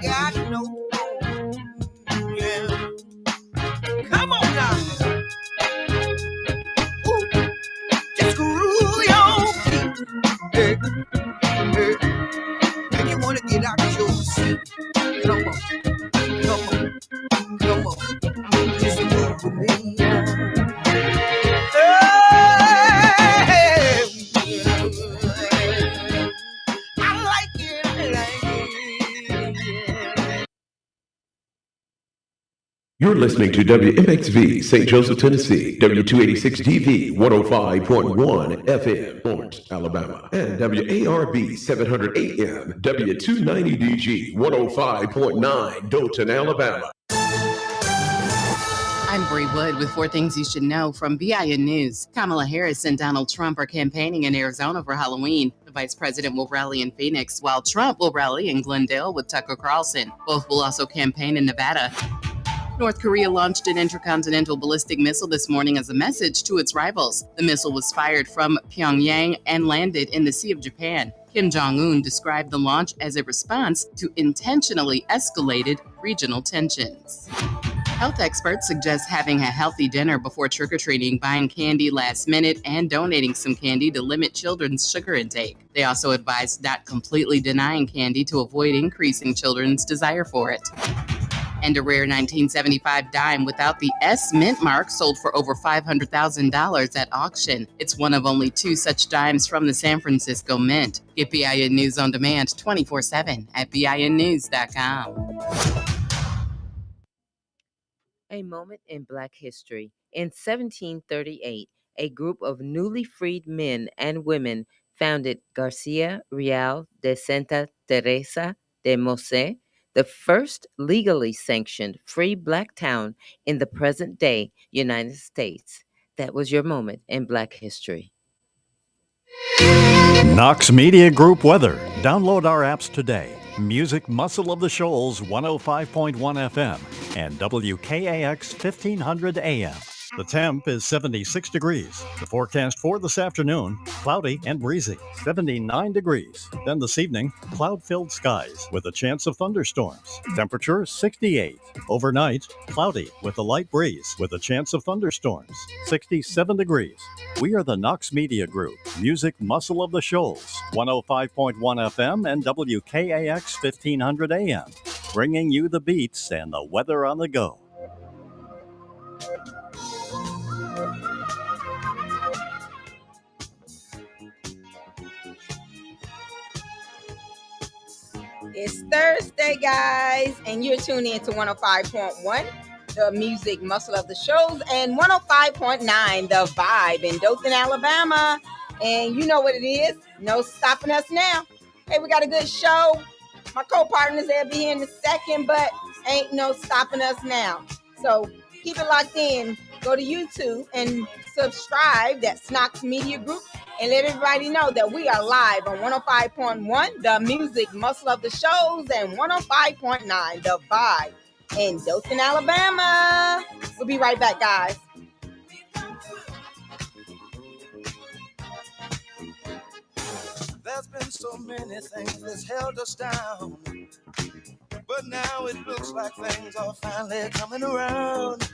got no home. Yeah. Come on now. Ooh. Just groove your feet. Hey, hey. Make you wanna get out your seat. Come on, come on, come on. Just move with me. Hey, I like it, I like it. You're listening to WMXV, St. Joseph, Tennessee, W286DV, 105.1 FM, Florence, Alabama, and WARB, 700 AM, W290DG, 105.9, Dothan, Alabama. I'm Bree Wood with 4 things you should know from BIN News. Kamala Harris and Donald Trump are campaigning in Arizona for Halloween. The vice president will rally in Phoenix, while Trump will rally in Glendale with Tucker Carlson. Both will also campaign in Nevada. North Korea launched an intercontinental ballistic missile this morning as a message to its rivals. The missile was fired from Pyongyang and landed in the Sea of Japan. Kim Jong-un described the launch as a response to intentionally escalated regional tensions. Health experts suggest having a healthy dinner before trick-or-treating, buying candy last minute, and donating some candy to limit children's sugar intake. They also advise not completely denying candy to avoid increasing children's desire for it. And a rare 1975 dime without the S mint mark sold for over $500,000 at auction. It's one of only 2 such dimes from the San Francisco Mint. Get BIN News on demand 24/7 at BINnews.com. A moment in Black history. In 1738, a group of newly freed men and women founded Garcia Real de Santa Teresa de Mose, the first legally sanctioned free Black town in the present-day United States. That was your moment in Black history. Knox Media Group weather. Download our apps today. Music Muscle of the Shoals 105.1 FM and WKAX 1500 AM. The temp is 76 degrees. The forecast for this afternoon, cloudy and breezy, 79 degrees. Then this evening, cloud-filled skies with a chance of thunderstorms. Temperature 68. Overnight, cloudy with a light breeze with a chance of thunderstorms, 67 degrees. We are the Knox Media Group, Music Muscle of the Shoals, 105.1 FM and WKAX 1500 AM, bringing you the beats and the weather on the go. It's Thursday, guys, and you're tuning in to 105.1, the Music Muscle of the Shows, and 105.9, the Vibe in Dothan, Alabama. And you know what it is. No stopping us now. Hey, we got a good show. My co-partners, they'll be here in a second, but ain't no stopping us now. So keep it locked in. Go to YouTube and subscribe. That's Knox Media Group. And let everybody know that we are live on 105.1, the Music Muscle of the Shows, and 105.9, the Vibe in Dothan, Alabama. We'll be right back, guys. There's been so many things that's held us down, but now it looks like things are finally coming around.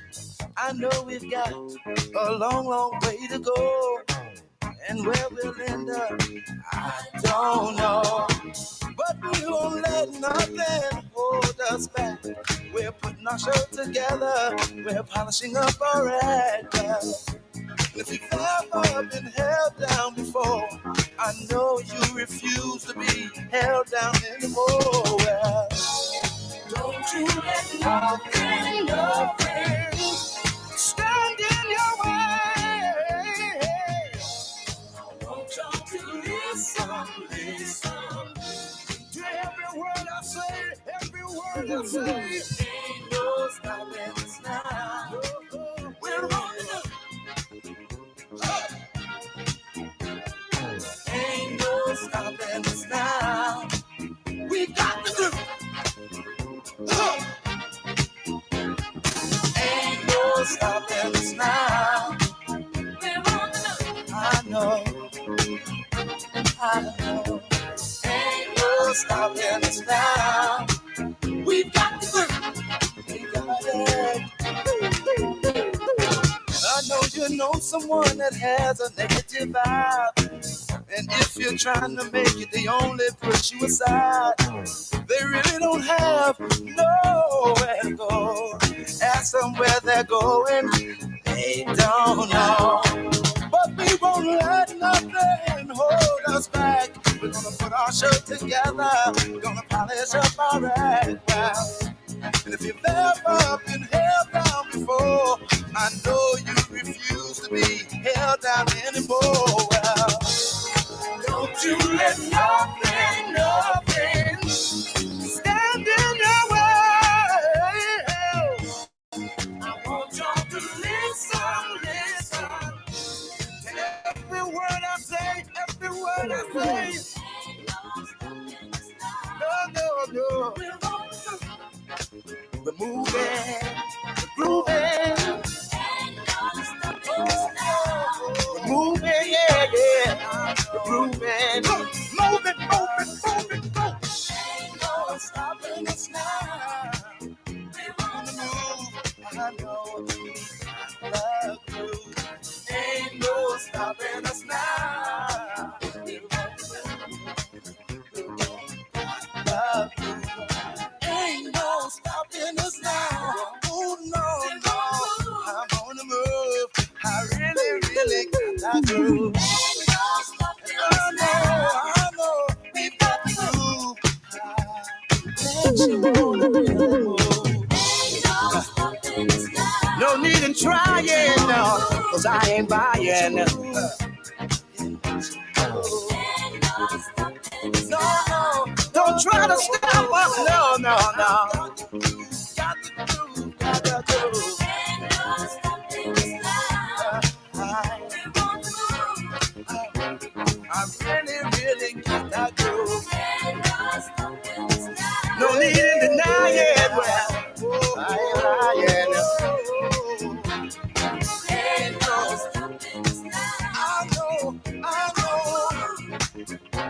I know we've got a long, long way to go, and where we'll end up, I don't know. But we won't let nothing hold us back. We're putting our show together. We're polishing up our act. And if you've ever been held down before, I know you refuse to be held down anymore. Well, don't you let nothing stand in your way. I want y'all to listen to every word I say, every word I say. Ain't no stopping us now. We're rolling up. Ain't no stopping us now. We got to do. Ain't no stopping us now. We're rolling up. I know. Ain't no stopping us now. someone that has a negative vibe. And if you're trying to make it, they only push you aside. They really don't have nowhere to go. Ask them where they're going, they don't know. But we won't let nothing hold us back. We're gonna put our show together. We're gonna polish up our act. Well, and if you've ever been held down before, I know you refuse to be held down anymore. Well, don't you let nothing stand in your way. I want y'all to listen. Every word I say, no. We're moving, we're grooving. We're moving, yeah. We're grooving. Moving, go. Ain't no stopping us now. We're on the move. I know the groove. Ain't no stopping us now. Ain't no stopping us now. Oh, no. I'm on the move. I really got that groove. Ain't no stopping us now. I know. We've got the groove. Let you know the real move. Ain't no stopping us now. No need in trying, no, 'cause I ain't buying. No, don't try to stop us. No. Got the groove. I really got that groove. No need in denying. Well, I ain't lying. I know.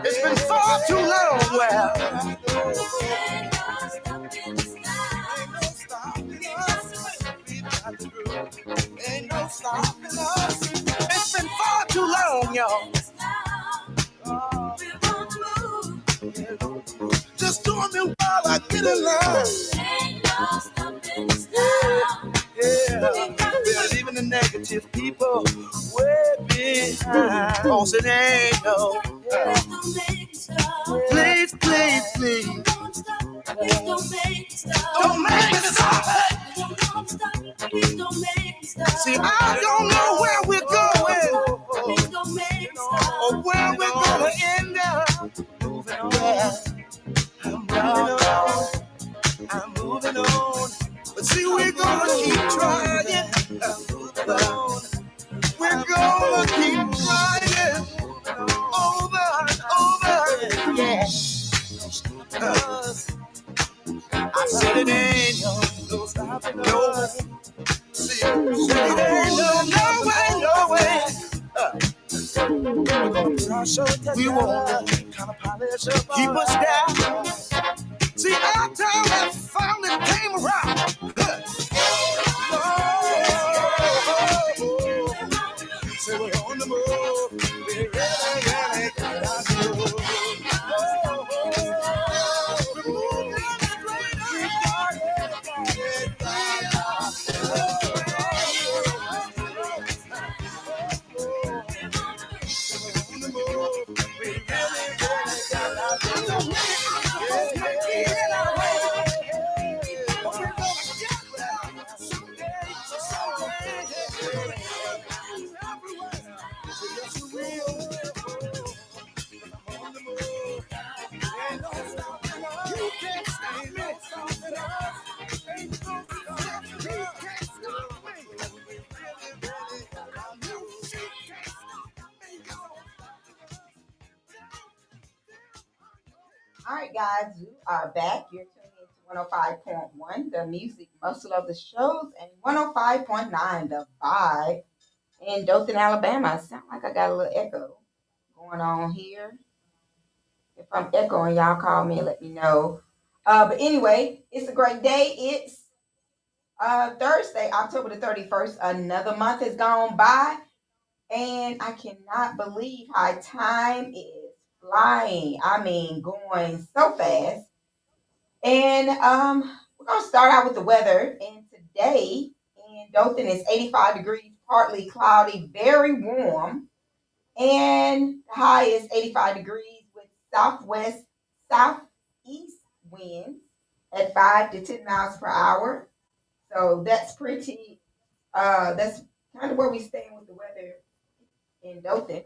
It's been far too long. Well, ain't no stopping us. It's been far too long, y'all. Just doing me while I get in line. Yeah. We're leaving the negative people way behind. Oh, so they ain't no. Please. Don't make me stop. See, I don't know where we're going or where we're gonna end up. I'm moving on. But see, we're gonna keep trying. We're gonna keep trying over and over. Yeah. I said it ain't no stopping us. See, it ain't no way. We won't kind of polish up, keep us down. See, our time has finally came around. So we're on the move. We really got our groove. We're moving straight up. We got it. On the move. We really got our groove. All right, guys, we are back. You're tuning into 105.1, the music muscle of the shows, and 105.9, the vibe in Dothan, Alabama. I sound like I got a little echo going on here. If I'm echoing, y'all call me and let me know. But anyway, it's a great day. It's Thursday, October the 31st. Another month has gone by. And I cannot believe how time is flying. I mean, going so fast. And we're gonna start out with the weather. And today in Dothan is 85 degrees, partly cloudy, very warm. And the high is 85 degrees with southwest, southeast winds at 5 to 10 miles per hour. So that's pretty, that's kind of where we stand with the weather in Dothan.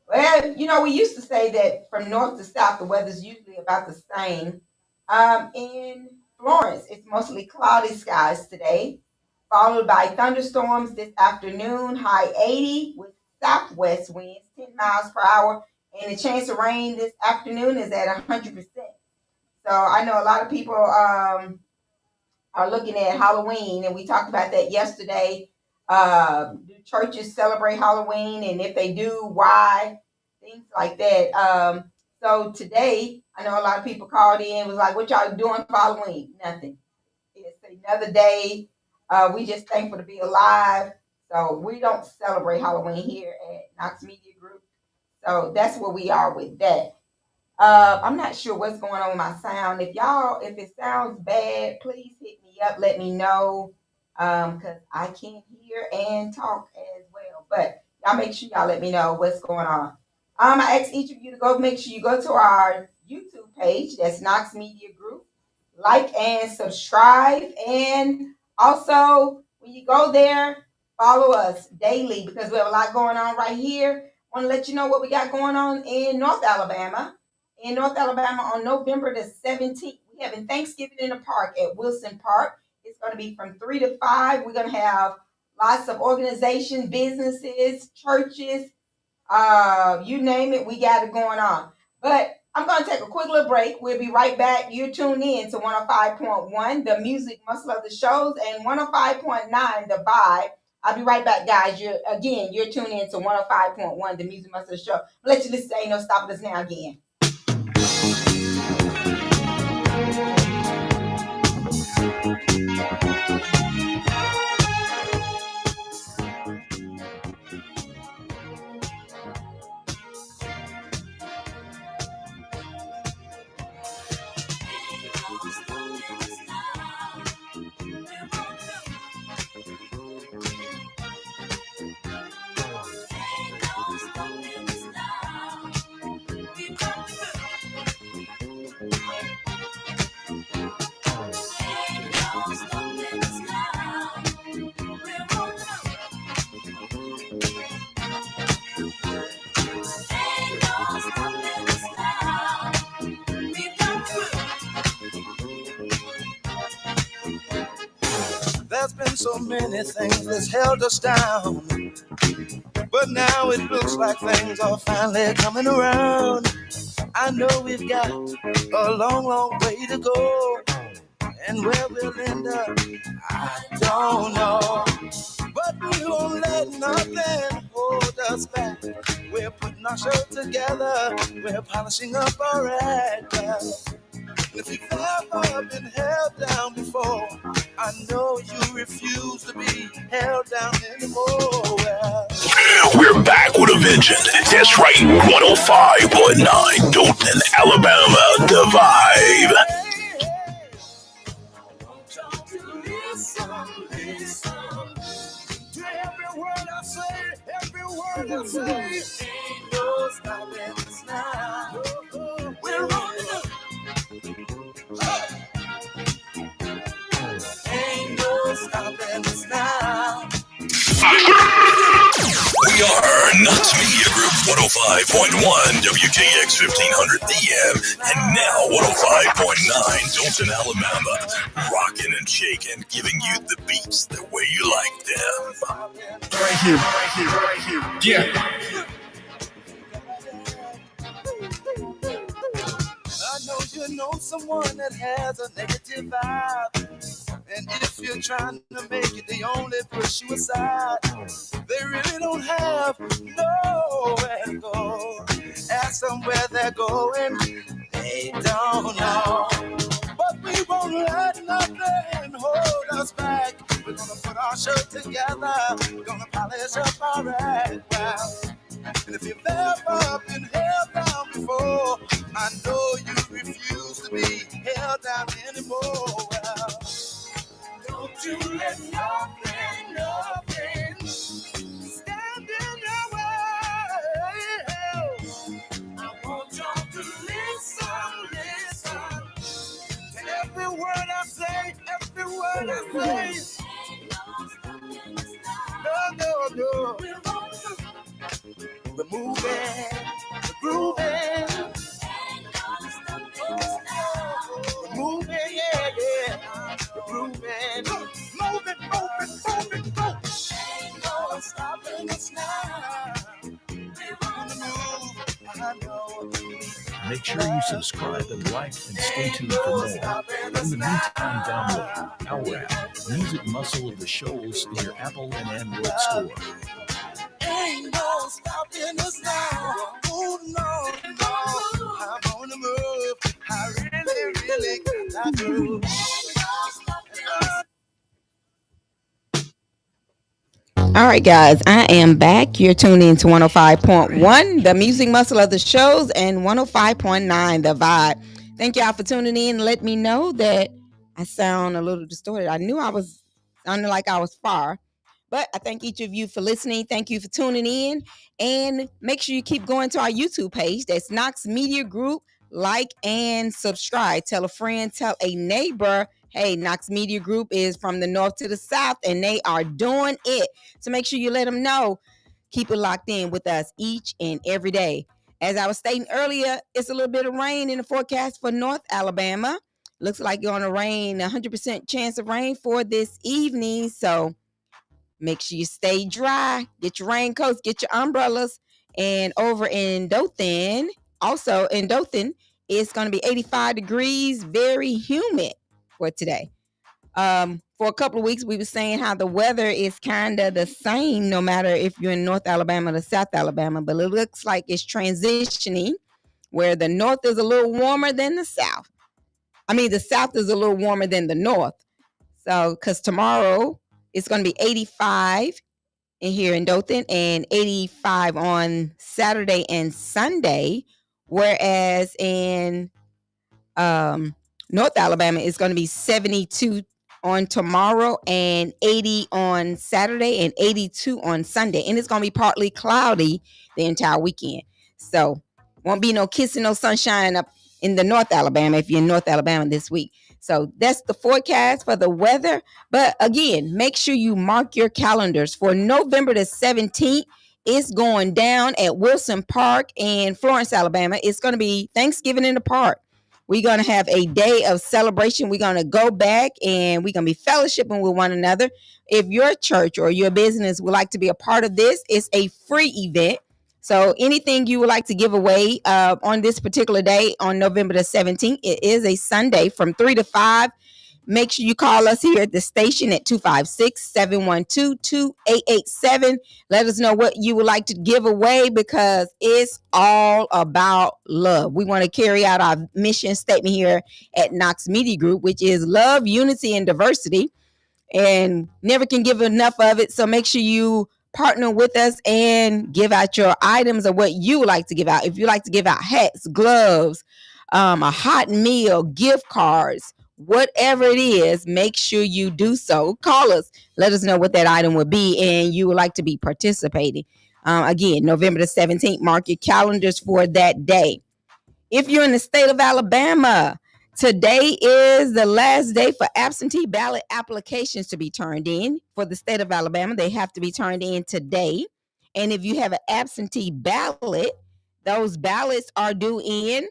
Well, we used to say that from north to south, the weather's usually about the same. In Florence, it's mostly cloudy skies today, followed by thunderstorms this afternoon, high 80 with southwest winds, 10 miles per hour, and the chance of rain this afternoon is at 100%. So I know a lot of people are looking at Halloween, and we talked about that yesterday. Do churches celebrate Halloween, and if they do, why? Things like that. So today, I know a lot of people called in, was like, "What y'all doing for Halloween?" Nothing. It's another day. We just thankful to be alive. So we don't celebrate Halloween here at Knox Media Group. So that's where we are with that. I'm not sure what's going on with my sound. If it sounds bad, please hit me up. Let me know. Cause I can't hear and talk as well. But y'all make sure y'all let me know what's going on. I ask each of you to make sure you go to our YouTube page. That's Knox Media Group. Like and subscribe. And also when you go there, follow us daily because we have a lot going on right here. Want to let you know what we got going on in North Alabama. In North Alabama on November the 17th. We having Thanksgiving in the park at Wilson Park. It's going to be from 3 to 5. We're going to have lots of organizations, businesses, churches, you name it, we got it going on. But I'm going to take a quick little break. We'll be right back. You're tuned in to 105.1, the music muscle of the shows, and 105.9, the vibe. I'll be right back, guys. You're tuned in to 105.1, the music muscle of the show. I'll let you listen to Ain't No Stopping Us Now again. There's been so many things that's held us down, but now it looks like things are finally coming around. I know we've got a long, long way to go, and where we'll end up, I don't know. But we won't let nothing hold us back. We're putting our show together, we're polishing up our act. If you've ever been held down before, I know you refuse to be held down anymore. We're back with a vengeance. That's right, 105.9 Dothan, Alabama, the vibe. Every word I say, ain't no stopping us now. We're rolling up. Ain't no stopping us now. We are Knox Media Group 105.1 WKX 1500 AM and now 105.9 Dothan, Alabama. Rocking and shaking, giving you the beats the way you like them. Right here. Yeah. I know you know someone that has a negative vibe, and if you're trying to make it, they only push you aside. They really don't have nowhere to go. Ask them where they're going, they don't know. But we won't let nothing hold us back. We're gonna put our show together. We're gonna polish up our act well. And if you've ever been held down before, I know you refuse to be held down anymore. Well, don't you let nothing stand in your way. I want y'all to listen to every word I say, every word I say. No. We're moving, we're grooving. We're moving, yeah. We're grooving. Moving. Ain't no stopping us now. We're on the move. I know. Make sure you subscribe and like and stay tuned for more. In the meantime, download our app, Music Muscle of the Shoals, in your Apple and Android store. Ain't no stopping us now. Oh, no. I'm on the move. I really got that groove. All right, guys, I am back. You're tuned in to 105.1, the music muscle of the shows, and 105.9, the vibe. Thank y'all for tuning in. Let me know that I sound a little distorted. I knew I was sounding like I was far, but I thank each of you for listening. Thank you for tuning in, and make sure you keep going to our YouTube page. That's Knox Media Group. Like and subscribe. Tell a friend, tell a neighbor. Hey, Knox Media Group is from the north to the south, and they are doing it. So make sure you let them know. Keep it locked in with us each and every day. As I was stating earlier, it's a little bit of rain in the forecast for North Alabama. Looks like you're going to rain, 100% chance of rain for this evening. So make sure you stay dry. Get your raincoats, get your umbrellas. And over in Dothan, also in Dothan, it's going to be 85 degrees, very humid for today. For a couple of weeks, we were saying how the weather is kind of the same, no matter if you're in North Alabama or South Alabama, but it looks like it's transitioning where the north is a little warmer than the south. I mean, the south is a little warmer than the north. So, because tomorrow it's going to be 85 in here in Dothan and 85 on Saturday and Sunday, whereas in North Alabama it's going to be 72 on tomorrow and 80 on Saturday and 82 on Sunday, and it's going to be partly cloudy the entire weekend. So won't be no kissing, no sunshine up in the North Alabama if you're in North Alabama this week. So that's the forecast for the weather. But again, make sure you mark your calendars for November the 17th. It's going down at Wilson Park in Florence, Alabama. It's going to be Thanksgiving in the Park. We're going to have a day of celebration. We're going to go back and we're going to be fellowshipping with one another. If your church or your business would like to be a part of this, it's a free event. So anything you would like to give away on this particular day on November the 17th, it is a Sunday from 3 to 5. Make sure you call us here at the station at 256-712-2887. Let us know what you would like to give away because it's all about love. We want to carry out our mission statement here at Knox Media Group, which is love, unity, and diversity, and never can give enough of it. So make sure you partner with us and give out your items of what you would like to give out. If you like to give out hats, gloves, a hot meal, gift cards, whatever it is, make sure you do so. Call us. Let us know what that item would be and you would like to be participating. Again, November the 17th, mark your calendars for that day. If you're in the state of Alabama, today is the last day for absentee ballot applications to be turned in. For the state of Alabama, they have to be turned in today. And if you have an absentee ballot, those ballots are due in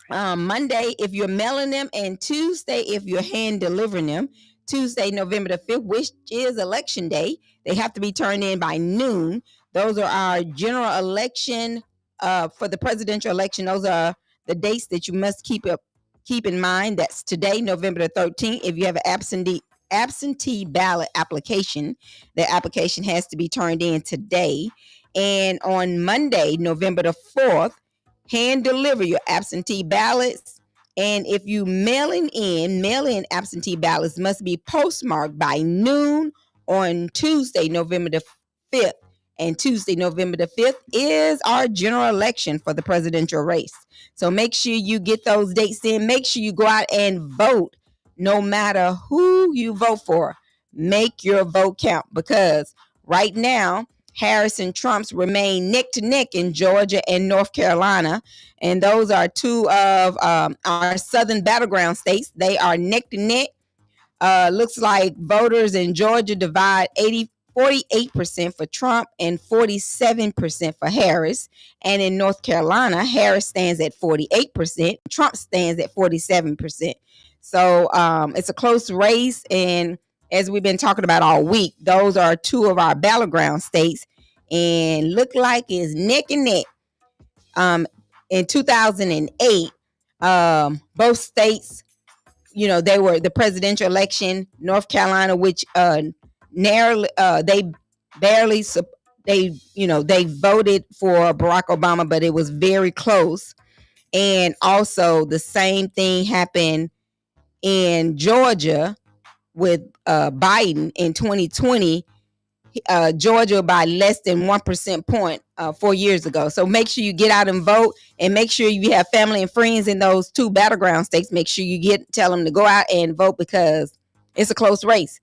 Monday if you're mailing them, and Tuesday if you're hand delivering them. Tuesday, November the 5th, which is election day, they have to be turned in by noon. Those are our general election for the presidential election. Those are the dates that you must keep in mind. That's today, November the 13th. If you have an absentee ballot application, the application has to be turned in today. And on Monday, November the 4th, hand deliver your absentee ballots And if you mail in absentee ballots must be postmarked by noon on Tuesday, November the 5th. And Tuesday, November the 5th is our general election for the presidential race. So make sure you get those dates in. Make sure you go out and vote. No matter who you vote for, make your vote count, because right now, Harris and Trump's remain neck to neck in Georgia and North Carolina. And those are two of our southern battleground states. They are neck to neck. Looks like voters in Georgia divide 48% for Trump and 47% for Harris. And in North Carolina, Harris stands at 48%. Trump stands at 47%. So it's a close race. And as we've been talking about all week, those are two of our battleground states and look like it's neck and neck. In 2008, both states, they were the presidential election. North Carolina, which narrowly, they voted for Barack Obama, but it was very close. And also the same thing happened in Georgia with Biden in 2020. Georgia by less than 1% point 4 years ago. So make sure you get out and vote, and make sure you have family and friends in those two battleground states. Make sure you tell them to go out and vote, because it's a close race.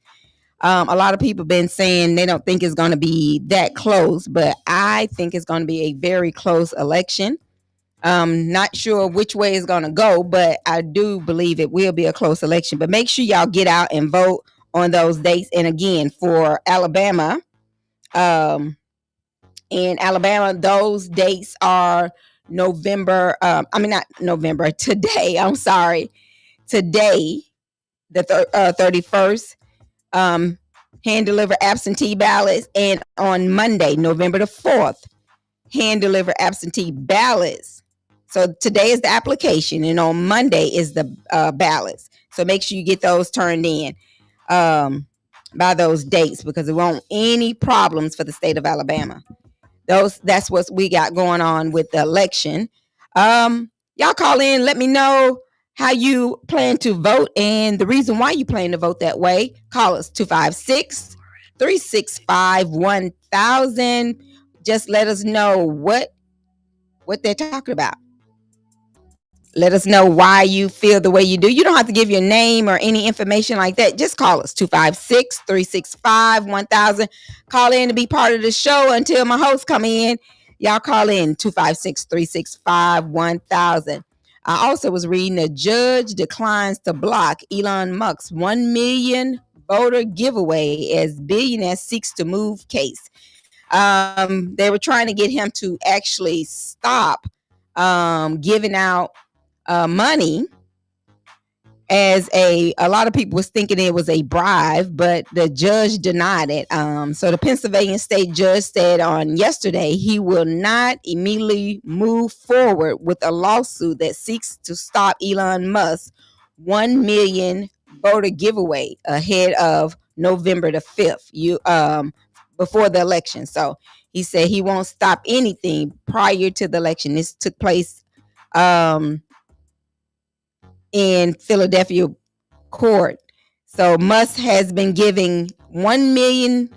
A lot of people have been saying they don't think it's going to be that close, but I think it's going to be a very close election. Not sure which way it's going to go, but I do believe it will be a close election. But make sure y'all get out and vote on those dates. And again, for Alabama, in Alabama, those dates are today, the 31st, hand deliver absentee ballots. And on Monday, November the 4th, hand deliver absentee ballots. So today is the application, and on Monday is the ballots. So make sure you get those turned in by those dates, because there won't any problems for the state of Alabama. That's what we got going on with the election. Y'all call in, let me know how you plan to vote and the reason why you plan to vote that way. Call us 256-365-1000. Just let us know what they're talking about. Let us know why you feel the way you do. You don't have to give your name or any information like that. Just call us 256-365-1000. Call in to be part of the show until my hosts come in. Y'all call in 256-365-1000. I also was reading a judge declines to block Elon Musk's 1 million voter giveaway as billionaire seeks to move case. They were trying to get him to actually stop giving out money, as a lot of people was thinking it was a bribe, but the judge denied it. So the Pennsylvania state judge said on yesterday he will not immediately move forward with a lawsuit that seeks to stop Elon Musk's 1 million voter giveaway ahead of November the 5th, before the election. So he said he won't stop anything prior to the election. This took place in Philadelphia court. So Musk has been giving $1 million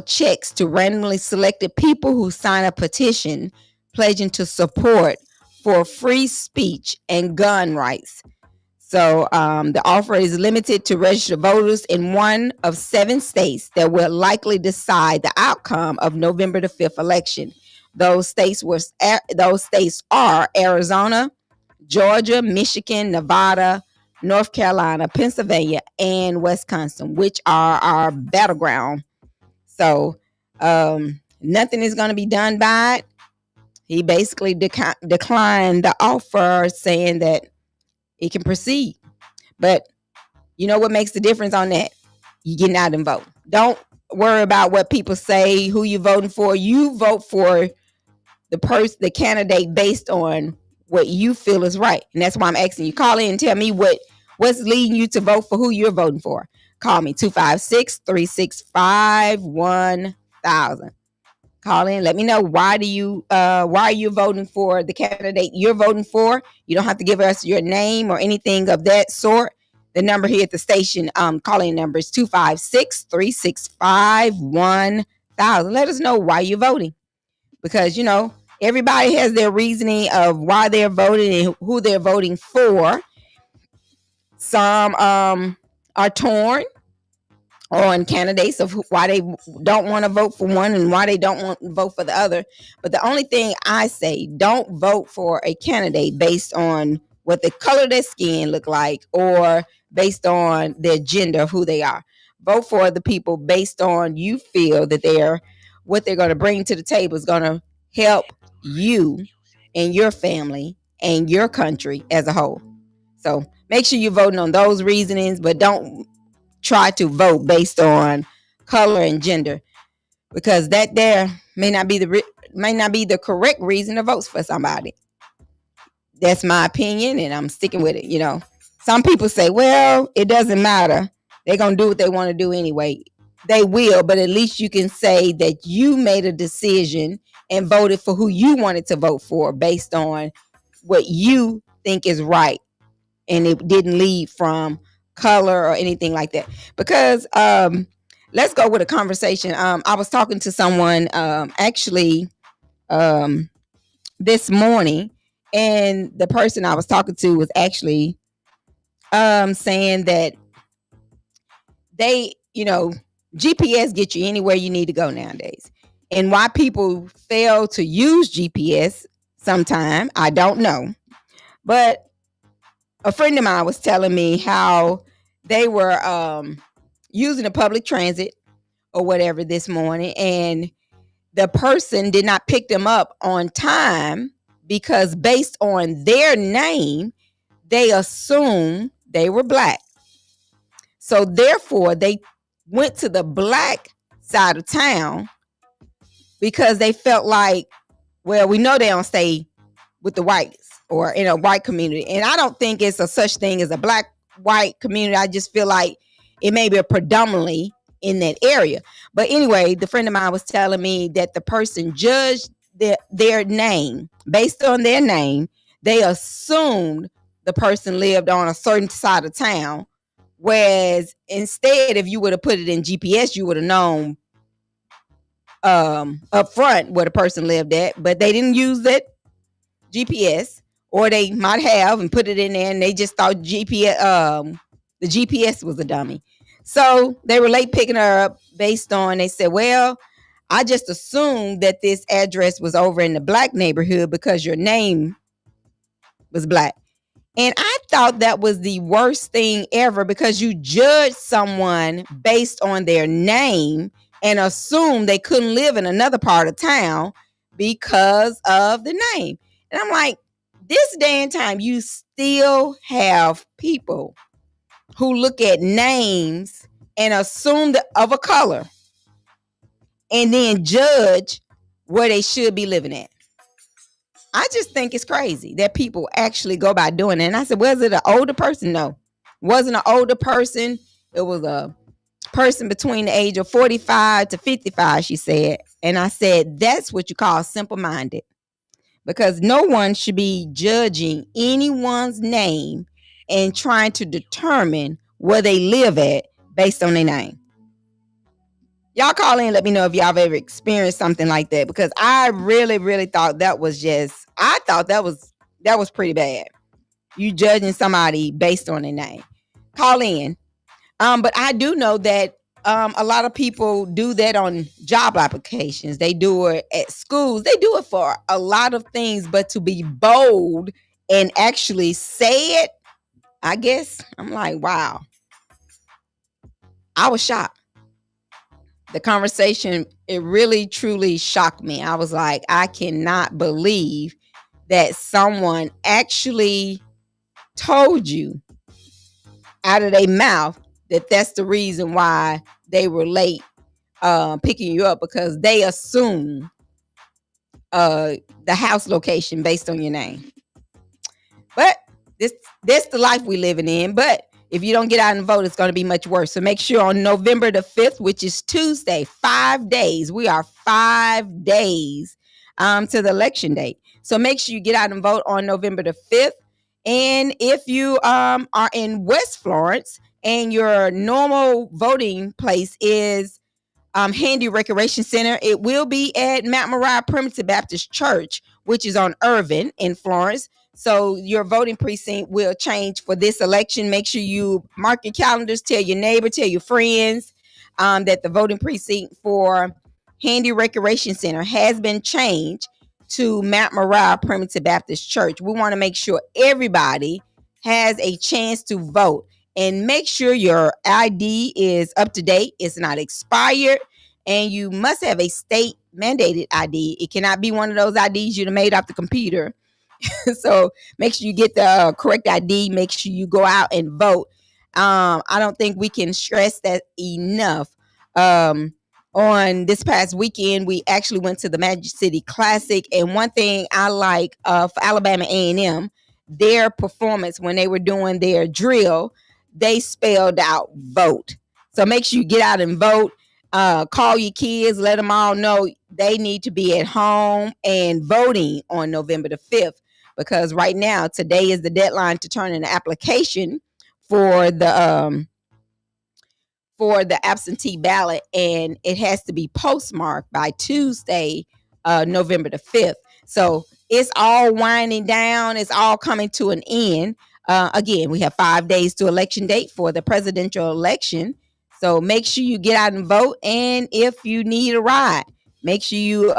checks to randomly selected people who sign a petition pledging to support for free speech and gun rights. So the offer is limited to registered voters in one of 7 states that will likely decide the outcome of November the 5th election. Those states are Arizona, Georgia, Michigan, Nevada, North Carolina, Pennsylvania, and Wisconsin, which are our battleground. So nothing is going to be done by it. He basically declined the offer, saying that it can proceed. But you know what makes the difference on that? You getting out and vote. Don't worry about what people say, who you voting for. You vote for the candidate based on what you feel is right. And that's why I'm asking you. Call in and tell me what's leading you to vote for who you're voting for. Call me 256-365-1000. Call in. Let me know why are you voting for the candidate you're voting for. You don't have to give us your name or anything of that sort. The number here at the station, calling number is 256-365-1000. Let us know why you're voting, because everybody has their reasoning of why they're voting and who they're voting for. Some are torn on candidates of why they don't want to vote for one and why they don't want to vote for the other. But the only thing I say, don't vote for a candidate based on what the color of their skin look like or based on their gender of who they are. Vote for the people based on you feel that what they're going to bring to the table is going to help you and your family and your country as a whole. So make sure you're voting on those reasonings, but don't try to vote based on color and gender, because that there may not be the correct reason to vote for somebody. That's my opinion, and I'm sticking with it. Some people say, well, it doesn't matter, they're gonna do what they want to do anyway. They will, but at least you can say that you made a decision and voted for who you wanted to vote for based on what you think is right, and it didn't lead from color or anything like that. Because let's go with a conversation. I was talking to someone actually this morning, and the person I was talking to was actually saying that they, GPS get you anywhere you need to go nowadays. And why people fail to use GPS sometime, I don't know. But a friend of mine was telling me how they were using the public transit or whatever this morning, and the person did not pick them up on time because based on their name, they assumed they were black. So therefore, they went to the black side of town because they felt like, well, we know they don't stay with the whites or in a white community. And I don't think it's a such thing as a black white community. I just feel like it may be predominantly in that area. But anyway, the friend of mine was telling me that the person judged their name. Based on their name, they assumed the person lived on a certain side of town. Whereas instead, if you would have put it in GPS, you would have known up front where the person lived at. But they didn't use that GPS, or they might have and put it in there and they just thought the GPS was a dummy. So they were late picking her up based on, they said, well, I just assumed that this address was over in the black neighborhood because your name was black. And I thought that was the worst thing ever, because you judge someone based on their name and assume they couldn't live in another part of town because of the name. And I'm like, this day and time, you still have people who look at names and assume of a color and then judge where they should be living at. I just think it's crazy that people actually go by doing it. And I said, was it an older person? No, wasn't an older person. It was a person between the age of 45 to 55, she said. And I said, that's what you call simple-minded, because no one should be judging anyone's name and trying to determine where they live at based on their name. Y'all call in, let me know if y'all have ever experienced something like that, because I really, really thought that was pretty bad. You judging somebody based on their name. Call in. But I do know that a lot of people do that on job applications. They do it at schools. They do it for a lot of things, but to be bold and actually say it, I guess, I'm like, wow. I was shocked. The conversation, it really, truly shocked me. I was like, I cannot believe that someone actually told you out of their mouth that that's the reason why they were late picking you up, because they assume the house location based on your name. But this the life we living in. But If you don't get out and vote, it's going to be much worse. So make sure on November the 5th, which is Tuesday, 5 days. We are 5 days to the election date. So make sure you get out and vote on November the 5th. And if you are in West Florence and your normal voting place is Handy Recreation Center, it will be at Mount Moriah Primitive Baptist Church, which is on Irvin in Florence. So your voting precinct will change for this election. Make sure you mark your calendars, tell your neighbor, tell your friends that the voting precinct for Handy Recreation Center has been changed to Mount Moriah Primitive Baptist Church. We want to make sure everybody has a chance to vote. And make sure your ID is up to date. It's not expired. And you must have a state mandated ID. It cannot be one of those IDs you made off the computer. So make sure you get the correct ID. Make sure you go out and vote. I don't think we can stress that enough. On this past weekend, we actually went to the Magic City Classic. And one thing I like for Alabama A&M, their performance when they were doing their drill, they spelled out vote. So make sure you get out and vote. Call your kids, let them all know they need to be at home and voting on November the 5th, because right now, today is the deadline to turn in an application for the absentee ballot, and it has to be postmarked by Tuesday, November the 5th. So it's all winding down. It's all coming to an end. Again, we have 5 days to election date for the presidential election. So make sure you get out and vote. And if you need a ride, make sure you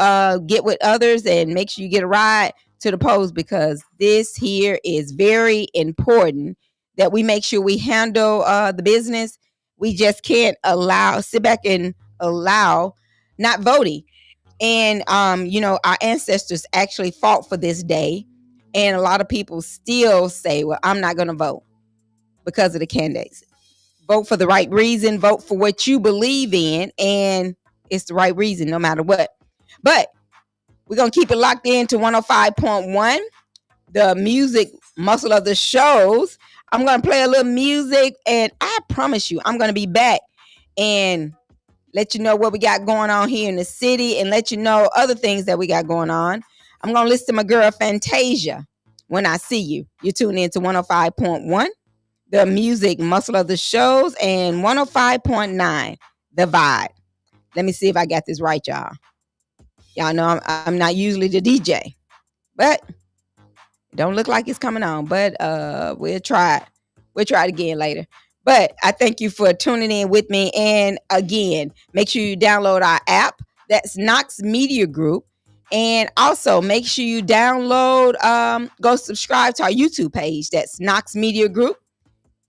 get with others and make sure you get a ride to the polls, because this here is very important that we make sure we handle the business. We just can't sit back and allow not voting. And, our ancestors actually fought for this day. And a lot of people still say, well, I'm not going to vote because of the candidates. Vote for the right reason. Vote for what you believe in. And it's the right reason no matter what. But we're going to keep it locked into 105.1, the music muscle of the shows. I'm going to play a little music, and I promise you, I'm going to be back and let you know what we got going on here in the city and let you know other things that we got going on. I'm going to listen to my girl Fantasia, When I See You. You're tuning into 105.1, the music muscle of the shows, and 105.9, the vibe. Let me see if I got this right, y'all. Y'all know I'm not usually the DJ, but it don't look like it's coming on. But we'll try it. We'll try it again later. But I thank you for tuning in with me. And again, make sure you download our app. That's Knox Media Group. And also make sure you download, go subscribe to our YouTube page. That's Knox Media Group.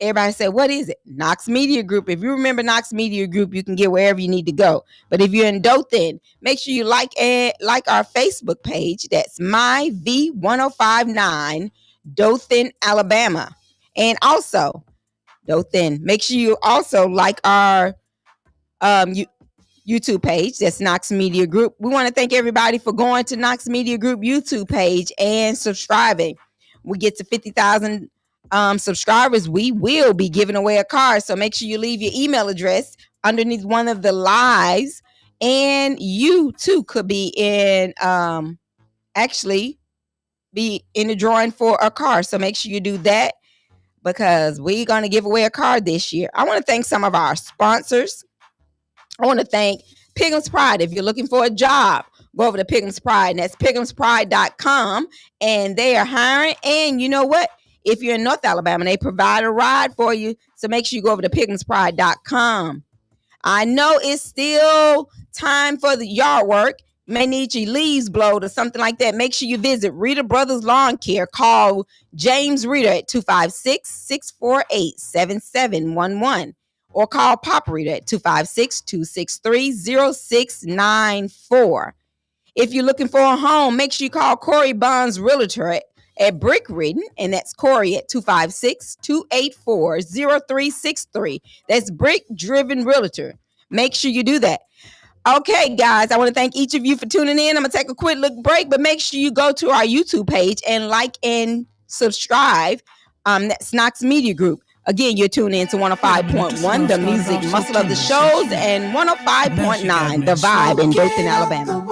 Everybody say, what is it? Knox Media Group. If you remember Knox Media Group, you can get wherever you need to go. But if you're in Dothan, make sure you like our Facebook page. That's My V1059 Dothan, Alabama. And also, Dothan, make sure you also like our YouTube page. That's Knox Media Group. We want to thank everybody for going to Knox Media Group YouTube page and subscribing. We get to 50,000 subscribers, we will be giving away a car. So make sure you leave your email address underneath one of the lives, and you too could be in actually be in the drawing for a car. So make sure you do that, because we're going to give away a car this year. I want to thank some of our sponsors. I want to thank Pigham's Pride. If you're looking for a job, go over to Pigham's Pride, and that's pighamspride.com, and they are hiring. And you know what? If you're in North Alabama, they provide a ride for you. So make sure you go over to pighamspride.com. I know it's still time for the yard work. You may need your leaves blowed or something like that. Make sure you visit Rita Brothers Lawn Care. Call James Rita at 256-648-7711. Or call Papa Rita at 256-263-0694. If you're looking for a home, make sure you call Corey Bonds Realtor at Brick Ridden, and that's Corey at 256-284-0363. That's Brick Driven Realtor. Make sure you do that. Okay, guys, I want to thank each of you for tuning in. I'm going to take a quick break, but make sure you go to our YouTube page and like and subscribe. That's Knox Media Group. Again, you're tuning in to 105.1, the music muscle of the shows, and 105.9, the vibe in Dothan, Alabama.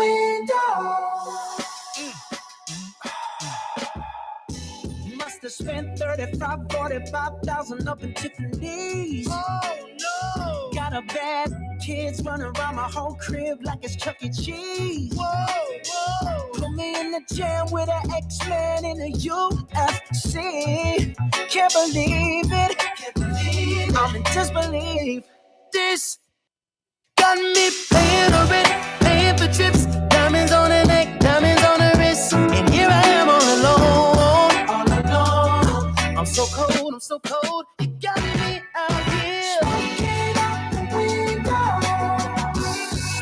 Must have spent 45,000 up in Tiffany's. Oh no! Got a bad kids running around my whole crib like it's Chuck E. Cheese. Whoa! Put me in the jam with an X-Men in the UFC. Can't believe it. I'm in disbelief. This got me paying a rent, paying for trips, diamonds on the neck, diamonds on the wrist, and here I am all alone. I'm so cold, I'm so cold. You got me out here.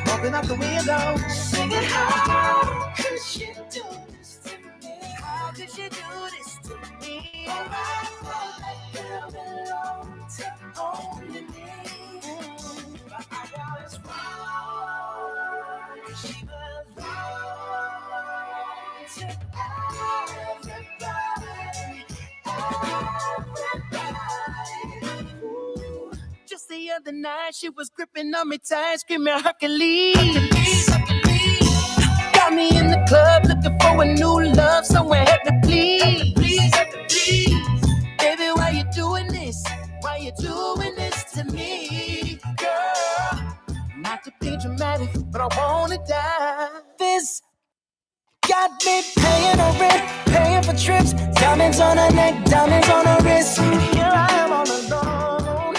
Smoking out the window. Singing, how could she do this to me? How could she do this to me? Oh, I thought that girl belonged to only me. But I was wrong. She was wrong to everybody. Ooh. Just the other night, she was gripping on me tight, screaming Hercules. Got me in the club looking for a new love, somewhere help me please. Baby, why you doing this? Why you doing this to me, girl? Not to be dramatic, but I wanna die. This got me paying a rent, paying for trips, diamonds on her neck, diamonds on her wrist, and here I am all alone.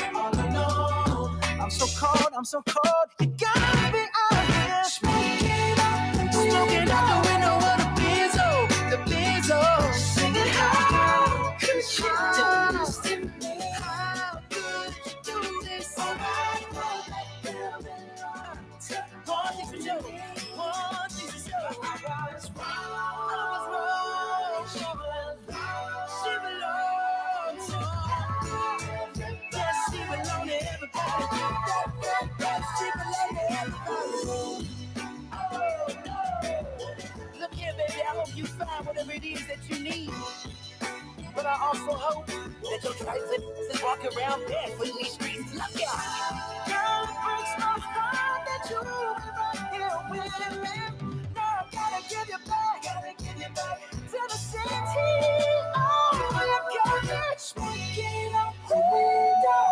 I'm so cold, you got me out here. Smoking out the window of the Benzo. Singing, how could you do this to me? How could you do this? Oh, I thought that girl belonged to one thing for sure. I was wrong. She belongs to everybody. Yes, she belongs to everybody. She belongs to everybody. Look here, baby, I hope you find whatever it is that you need. But I also hope that your trifling is walking around barefoot in these streets. Look out! Girl, it breaks my heart that you ever here with me. Now I gotta give you back to the city. Oh, you got me smoking out the window.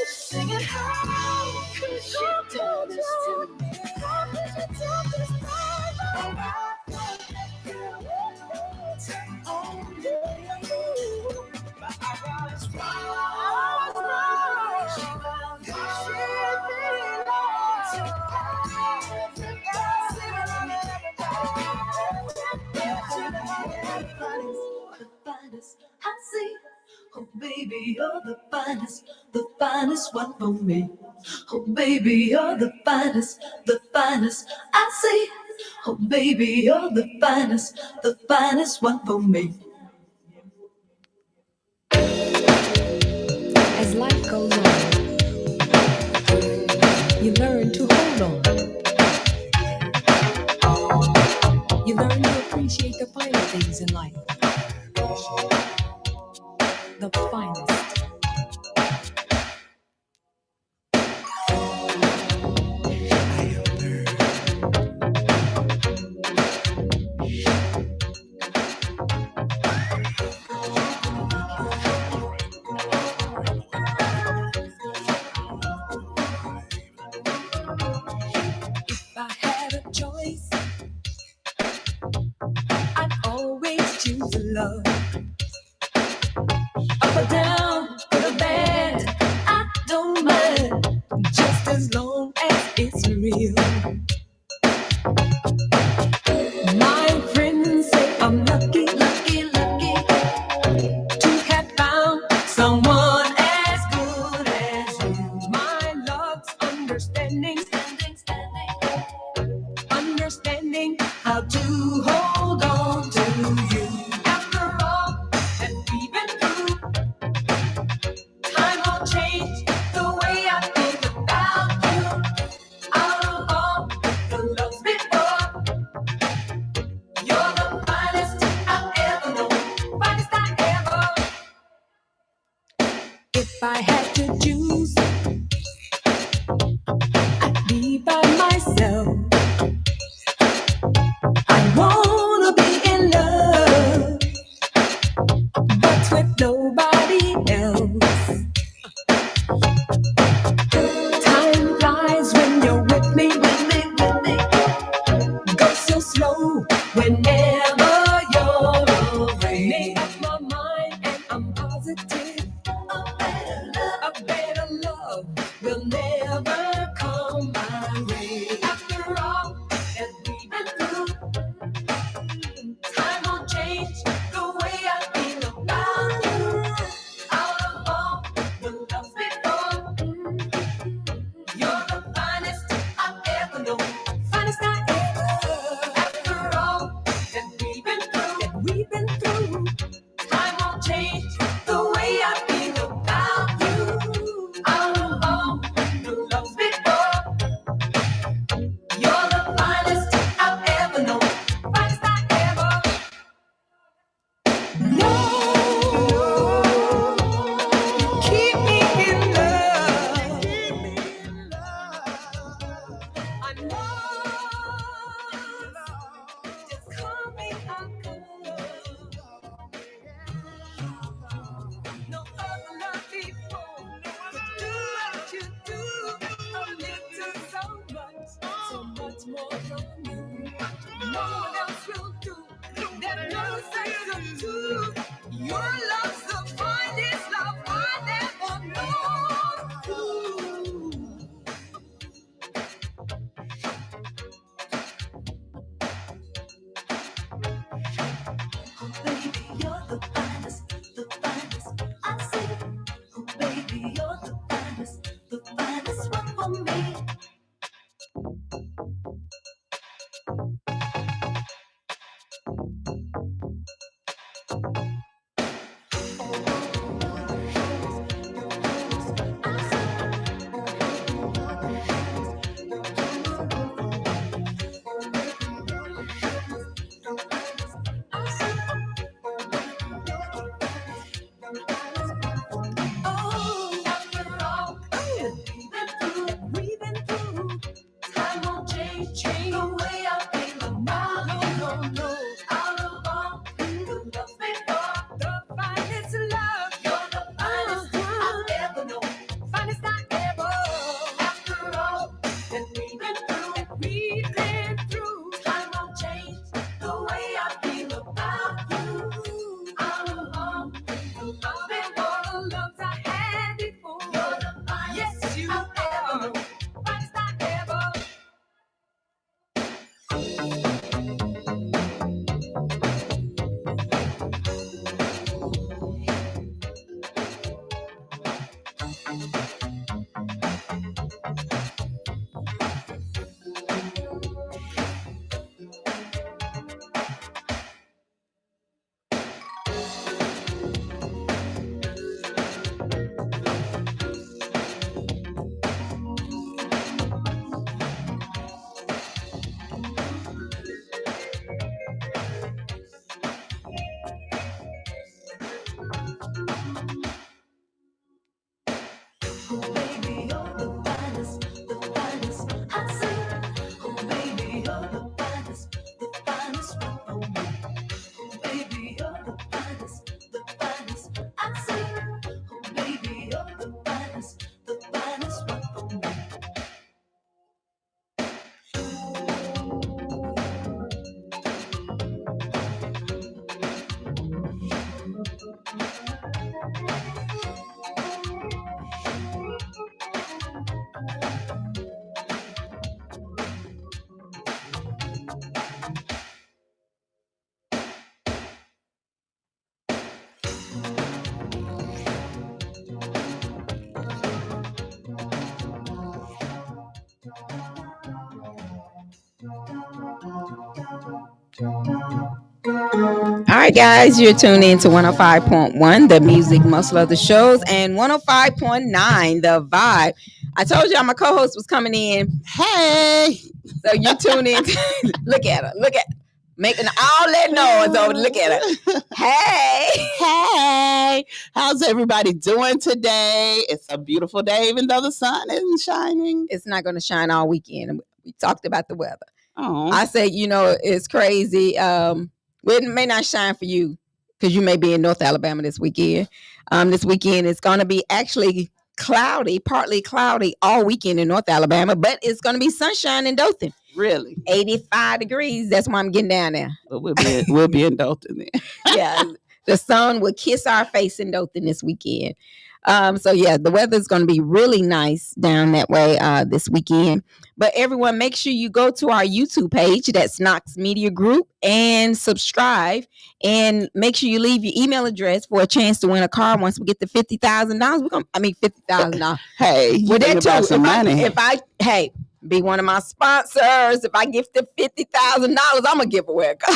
Singing, how could you do this to me? How could you do this, baby? Oh, I thought that girl was only you. But I was wrong. She belongs to everybody. The finest I see. Oh, baby, you're the finest one for me. Oh, baby, you're the finest I see. Oh, baby, you're the finest one for me. As life goes on, you learn to hold on. You learn to appreciate the finer things in life. The finest. If I had a choice, I'd always choose If I had to choose, I'd be by myself. I wanna be in love, but with nobody else. Time flies when you're with me, Go so slow whenever you're away. Made up my mind and I'm positive. A better love will never come my way. After all that we've been through, time won't change the way I feel about you. Out of all the loves before, you're the finest I've ever known. Finest I ever. After all that we've been through, time won't change the way I feel about you. Out of all the loves before, you're the finest I've ever known. Finest I ever. No, keep me in love. I know, just call me uncle. No other love before could do what you do. A little so much more from you. No one else will do. That love sex of two. Your love's the finest love I never known. Ooh. Oh, baby, you're the finest I see. Oh, baby, you're the finest one for me. Oh, after all that we've been through, time won't change the way I feel about you. No. Out of all the love before, the finest love, you're the finest I've ever known. Finest I ever. After all that we've been through, time won't change the way I feel about you. Out of all the love before, the loves I had before, you're the finest yes, you I've ever known. Finest I ever. Oh, baby, you're the finest I see. Oh, baby, you're the finest one for me. Oh, baby, you're the finest I see. Oh, baby, you're the finest one for me. All right, guys, you're tuned in to 105.1, the music muscle of the shows, and 105.9, the vibe. I told y'all my co-host was coming in. Hey, So you tune in. Look at her. Look at making all that noise over. Look at her. Hey, how's everybody doing today? It's a beautiful day, even though the sun isn't shining. It's not going to shine all weekend. We talked about the weather. Oh, I said, it's crazy. It may not shine for you because you may be in North Alabama this weekend. This weekend it's going to be actually cloudy, partly cloudy all weekend in North Alabama, but it's going to be sunshine in Dothan. really? 85 degrees. That's why I'm getting down there. Well, we'll be in Dothan then. Yeah, the sun will kiss our face in Dothan this weekend. So yeah, the weather is going to be really nice down that way this weekend. But everyone, make sure you go to our YouTube page, that's Knox Media Group, and subscribe. And make sure you leave your email address for a chance to win a car. Once we get to $50,000, $50,000. Hey, you Well, think that about too. some money. If I be one of my sponsors, if I give to $50,000, I'm gonna give away a car.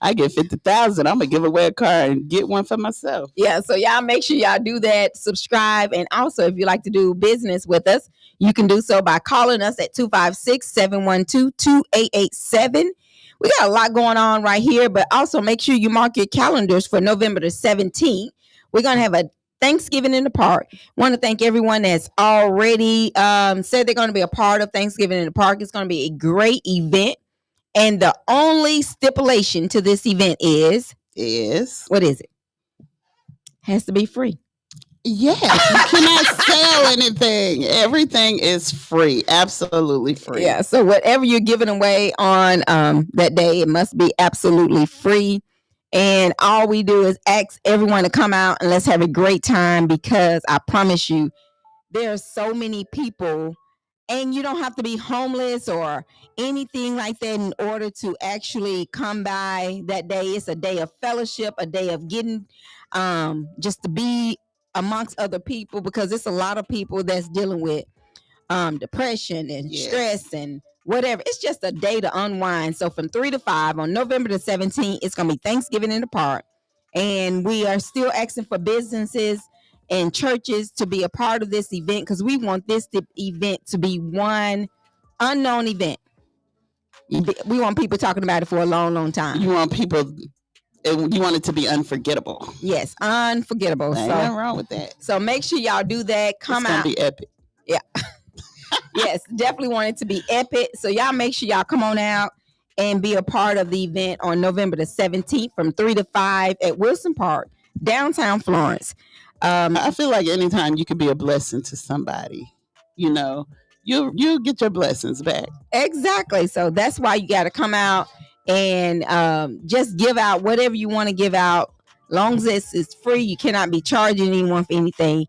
I get $50,000. I'm gonna give away a car and get one for myself. Yeah, so y'all make sure y'all do that, subscribe, and also if you like to do business with us, you can do so by calling us at 256-712-2887. We got a lot going on right here, but also make sure you mark your calendars for November the 17th. We're gonna have a Thanksgiving in the Park. Want to thank everyone that's already said they're going to be a part of Thanksgiving in the Park. It's going to be a great event. And the only stipulation to this event is what is it? Has to be free. Yes, you cannot sell anything. Everything is free, absolutely free. Yeah, so whatever you're giving away on that day, it must be absolutely free. And all we do is ask everyone to come out and let's have a great time, because I promise you, there are so many people, and you don't have to be homeless or anything like that in order to actually come by that day. It's a day of fellowship, a day of getting just to be amongst other people, because it's a lot of people that's dealing with depression and stress and whatever. It's just a day to unwind. So from 3 to 5 on November the 17th, it's going to be Thanksgiving in the Park. And we are still asking for businesses and churches to be a part of this event, because we want this event to be one unknown event. We want people talking about it for a long, long time. You want it to be unforgettable. Yes, unforgettable. Ain't nothing wrong with that. So make sure y'all do that. Come out. It's gonna be epic. Yeah. Yes, definitely want it to be epic. So y'all make sure y'all come on out and be a part of the event on November the 17th from 3 to 5 at Wilson Park, downtown Florence. I feel like anytime you could be a blessing to somebody, you'll get your blessings back. Exactly. So that's why you got to come out and just give out whatever you want to give out. Long as it's free, you cannot be charging anyone for anything.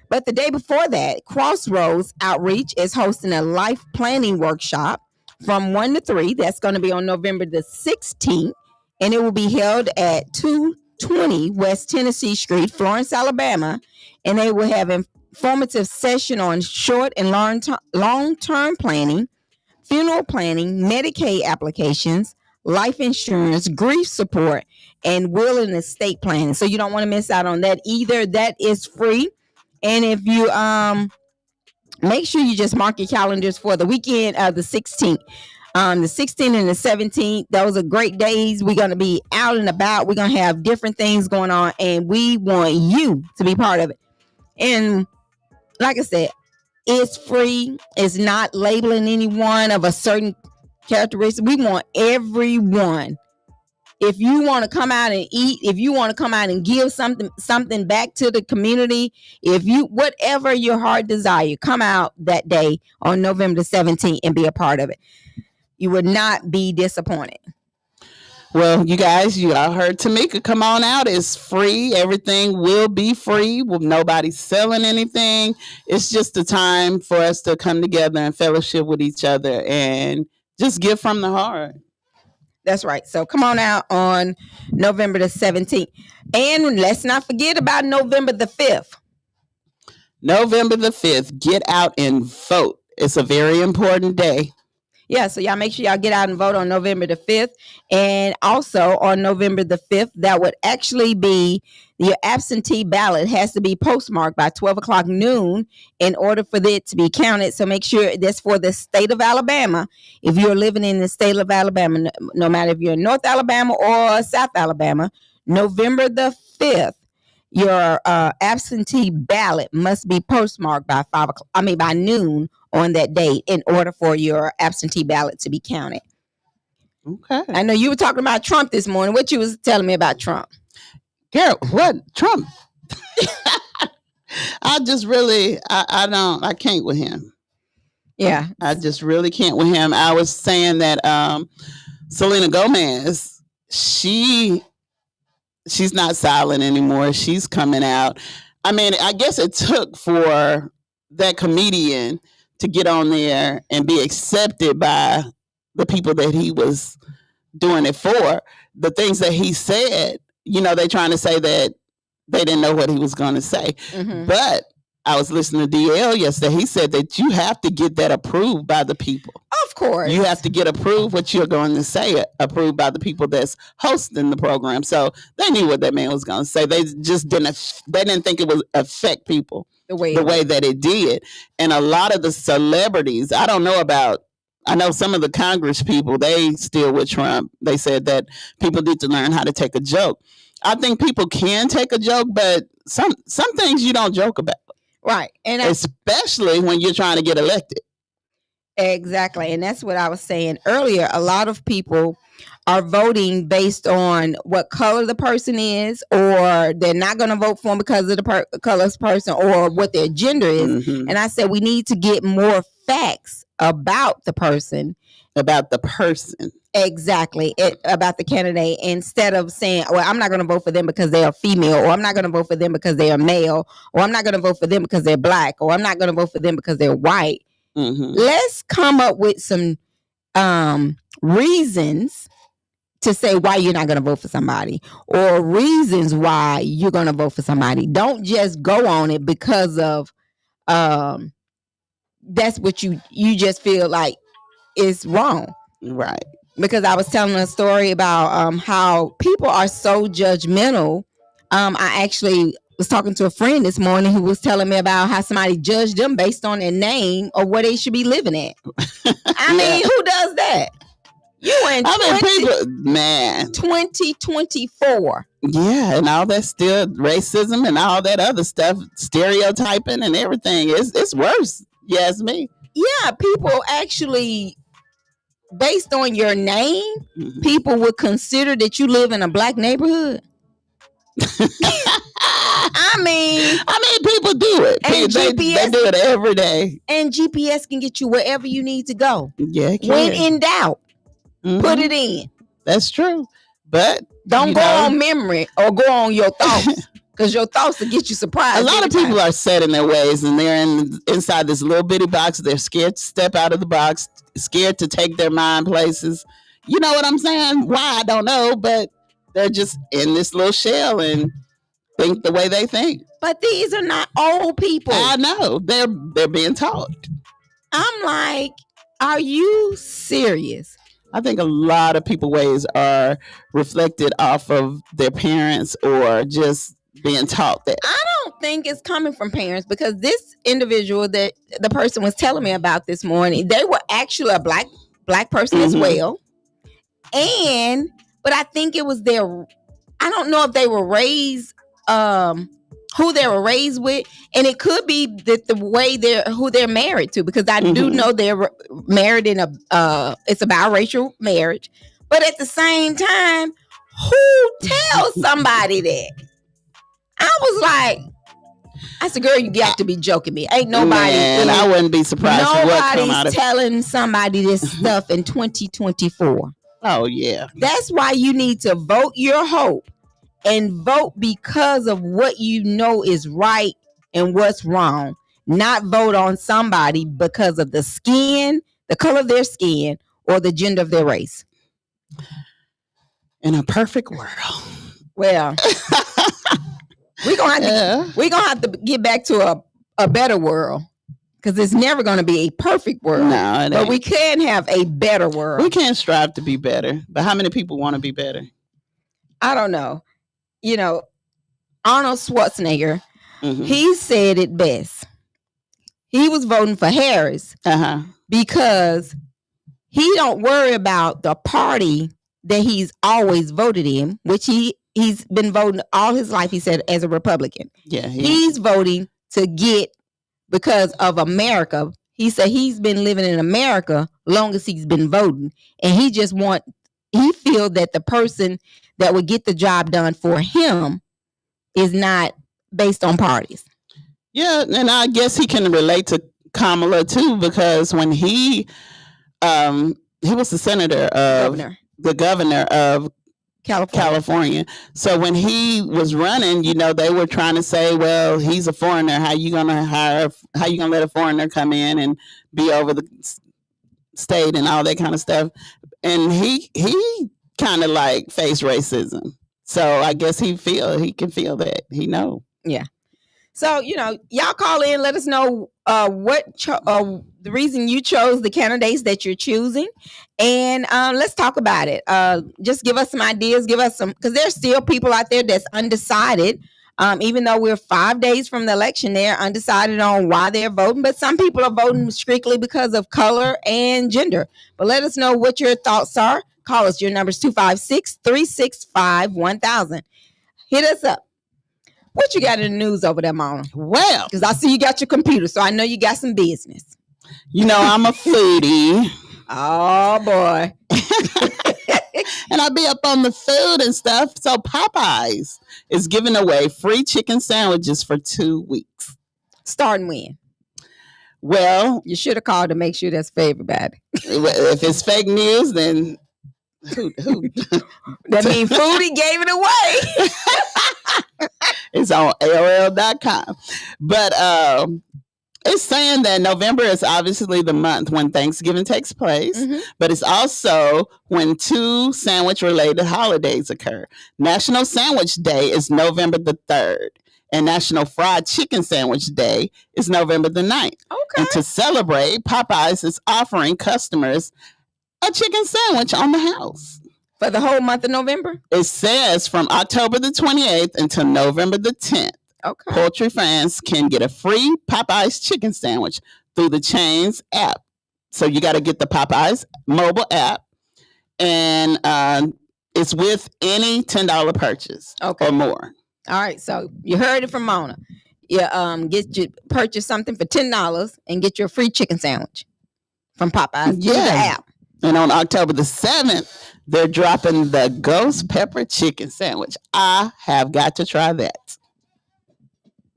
But the day before that, Crossroads Outreach is hosting a life planning workshop from 1 to 3. That's going to be on November the 16th, and it will be held at 220 West Tennessee Street, Florence, Alabama. And they will have informative session on short and long-term planning, funeral planning, Medicaid applications, life insurance, grief support, and will and estate planning. So you don't want to miss out on that either. That is free. And if you make sure you just mark your calendars for the weekend of the 16th. The 16th and the 17th, those are great days. We're going to be out and about. We're going to have different things going on, and we want you to be part of it. And like I said, it's free. It's not labeling anyone of a certain characteristic. We want everyone. If you want to come out and eat, if you want to come out and give something back to the community, whatever your heart desire, come out that day on November the 17th and be a part of it. You would not be disappointed. Well, you guys, you all heard Tamika. Come on out. It's free. Everything will be free. Nobody's selling anything. It's just a time for us to come together and fellowship with each other and just give from the heart. That's right. So come on out on November the 17th. And let's not forget about November the 5th. November the 5th. Get out and vote. It's a very important day. Yeah, so y'all make sure y'all get out and vote on November the 5th. And also on November the 5th, that would actually be your absentee ballot has to be postmarked by 12 o'clock noon in order for it to be counted. So make sure that's for the state of Alabama. If you're living in the state of Alabama, no matter if you're in North Alabama or South Alabama, November the 5th, your absentee ballot must be postmarked by by noon on that date in order for your absentee ballot to be counted. Okay. I know you were talking about Trump this morning. What you was telling me about Trump? Girl, what? Trump? I just really, I can't with him. Yeah. I just really can't with him. I was saying that Selena Gomez, she's not silent anymore. She's coming out. I mean, I guess it took for that comedian to get on there and be accepted by the people that he was doing it for. The things that he said, they're trying to say that they didn't know what he was going to say. Mm-hmm. But I was listening to DL yesterday. He said that you have to get that approved by the people. Of course. You have to get approved what you're going to say, approved by the people that's hosting the program. So they knew what that man was going to say. They just didn't think it would affect people the way that it did. And a lot of the celebrities, I know some of the Congress people, they still with Trump. They said that people need to learn how to take a joke. I think people can take a joke, but some things you don't joke about. Right. And especially when you're trying to get elected. Exactly. And that's what I was saying earlier. A lot of people are voting based on what color the person is, or they're not going to vote for them because of the color's person or what their gender is. Mm-hmm. And I said, we need to get more facts about the person. Exactly. About the candidate, instead of saying, well, I'm not going to vote for them because they are female, or I'm not going to vote for them because they are male, or I'm not going to vote for them because they're black, or I'm not going to vote for them because they're white. Mm-hmm. Let's come up with some reasons to say why you're not going to vote for somebody, or reasons why you're going to vote for somebody. Don't just go on it because of that's what you just feel like is wrong. Right. Because I was telling a story about how people are so judgmental. I actually was talking to a friend this morning who was telling me about how somebody judged them based on their name or where they should be living at. I mean, who does that? You in 2024. Yeah, and all that still racism and all that other stuff, stereotyping and everything. It's worse. You ask me. Yeah, people actually, based on your name, mm-hmm. people would consider that you live in a black neighborhood. I mean, people do it. And they do it every day. And GPS can get you wherever you need to go. Yeah, it can. When in doubt, mm-hmm. put it in. That's true. But don't go on memory or go on your thoughts. Because your thoughts will get you surprised. A lot of people are set in their ways, and they're inside this little bitty box. They're scared to step out of the box, scared to take their mind places. You know what I'm saying? Why, I don't know, but they're just in this little shell and think the way they think. But these are not old people. I know. They're being taught. I'm like, are you serious? I think a lot of people's ways are reflected off of their parents or just being taught that. I don't think it's coming from parents, because this individual that the person was telling me about this morning, they were actually a black person mm-hmm. as well. But I think it was I don't know if they were raised, who they were raised with, and it could be that the way who they're married to, because I mm-hmm. do know they're married in it's a biracial marriage. But at the same time, who tells somebody that? I was like, I said, girl, you got to be joking me. Ain't nobody. And I wouldn't be surprised. Nobody's telling somebody this stuff in 2024. Oh, yeah. That's why you need to vote your hope, and vote because of what you know is right and what's wrong. Not vote on somebody because of the color of their skin, or the gender of their race. In a perfect world. Well, we're gonna have to get back to a better world. because it's never going to be a perfect world. No, but we can have a better world. We can strive to be better, but how many people want to be better? I don't know. You know, Arnold Schwarzenegger, he said it best. He was voting for Harris because he don't worry about the party that he's always voted in, which he's been voting all his life, he said, as a Republican. Yeah. He's voting to get because of America. He said he's been living in America long as he's been voting. And he feel that the person that would get the job done for him is not based on parties. Yeah, and I guess he can relate to Kamala too, because when he was the governor of California. So when he was running, they were trying to say, well, he's a foreigner. How you gonna let a foreigner come in and be over the state and all that kind of stuff? And he kind of like faced racism. So I guess he can feel that. He know. Yeah. So, y'all call in, let us know the reason you chose the candidates that you're choosing. And let's talk about it. Just give us some ideas, because there's still people out there that's undecided. Even though we're 5 days from the election, they're undecided on why they're voting. But some people are voting strictly because of color and gender. But let us know what your thoughts are. Call us. Your number is 256-365-1000. Hit us up. What you got in the news over there, Mona? Well, because I see you got your computer, so I know you got some business. I'm a foodie. Oh, boy. And I'll be up on the food and stuff. So Popeyes is giving away free chicken sandwiches for 2 weeks. Starting when? Well, you should have called to make sure that's for everybody. If it's fake news, then who? That means Foodie gave it away. It's on AOL.com. But it's saying that November is obviously the month when Thanksgiving takes place, but it's also when 2 sandwich-related holidays occur. National Sandwich Day is November the 3rd, and National Fried Chicken Sandwich Day is November the 9th. Okay. And to celebrate, Popeyes is offering customers a chicken sandwich on the house. For the whole month of November? It says from October the 28th until November the 10th. Okay. Poultry fans can get a free Popeyes chicken sandwich through the chain's app. So you got to get the Popeyes mobile app, and it's with any $10 purchase or more. All right. So you heard it from Mona. Purchase something for $10 and get your free chicken sandwich from Popeyes through the app. And on October the 7th, they're dropping the ghost pepper chicken sandwich. I have got to try that.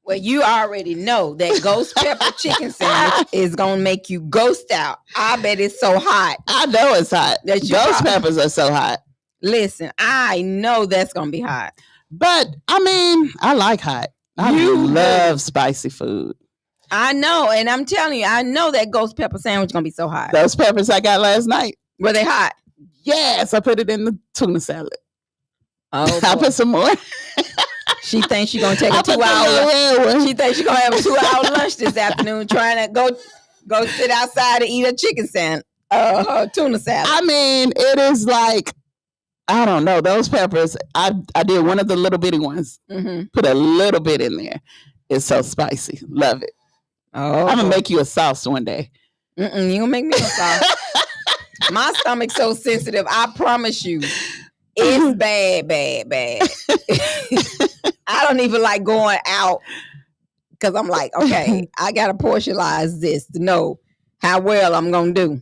Well, you already know that ghost pepper chicken sandwich is going to make you ghost out. I bet it's so hot. I know it's hot. Ghost peppers are so hot. Listen, I know that's going to be hot. But, I like hot. I love spicy food. I know, and I'm telling you, I know that ghost pepper sandwich is going to be so hot. Those peppers I got last night. Were they hot? Yes, I put it in the tuna salad. Oh, I put some more. She thinks she's going to take a 2-hour. She thinks she's going to have a 2-hour lunch this afternoon, trying to go sit outside and eat a chicken sandwich, tuna salad. It is like, I don't know, those peppers. I did one of the little bitty ones. Put a little bit in there. It's so spicy. Love it. Oh, I'm gonna make you a sauce one day. You gonna make me a sauce? My stomach's so sensitive. I promise you, it's bad. I don't even like going out because I'm like, okay, I gotta portionize this to know how well I'm gonna do.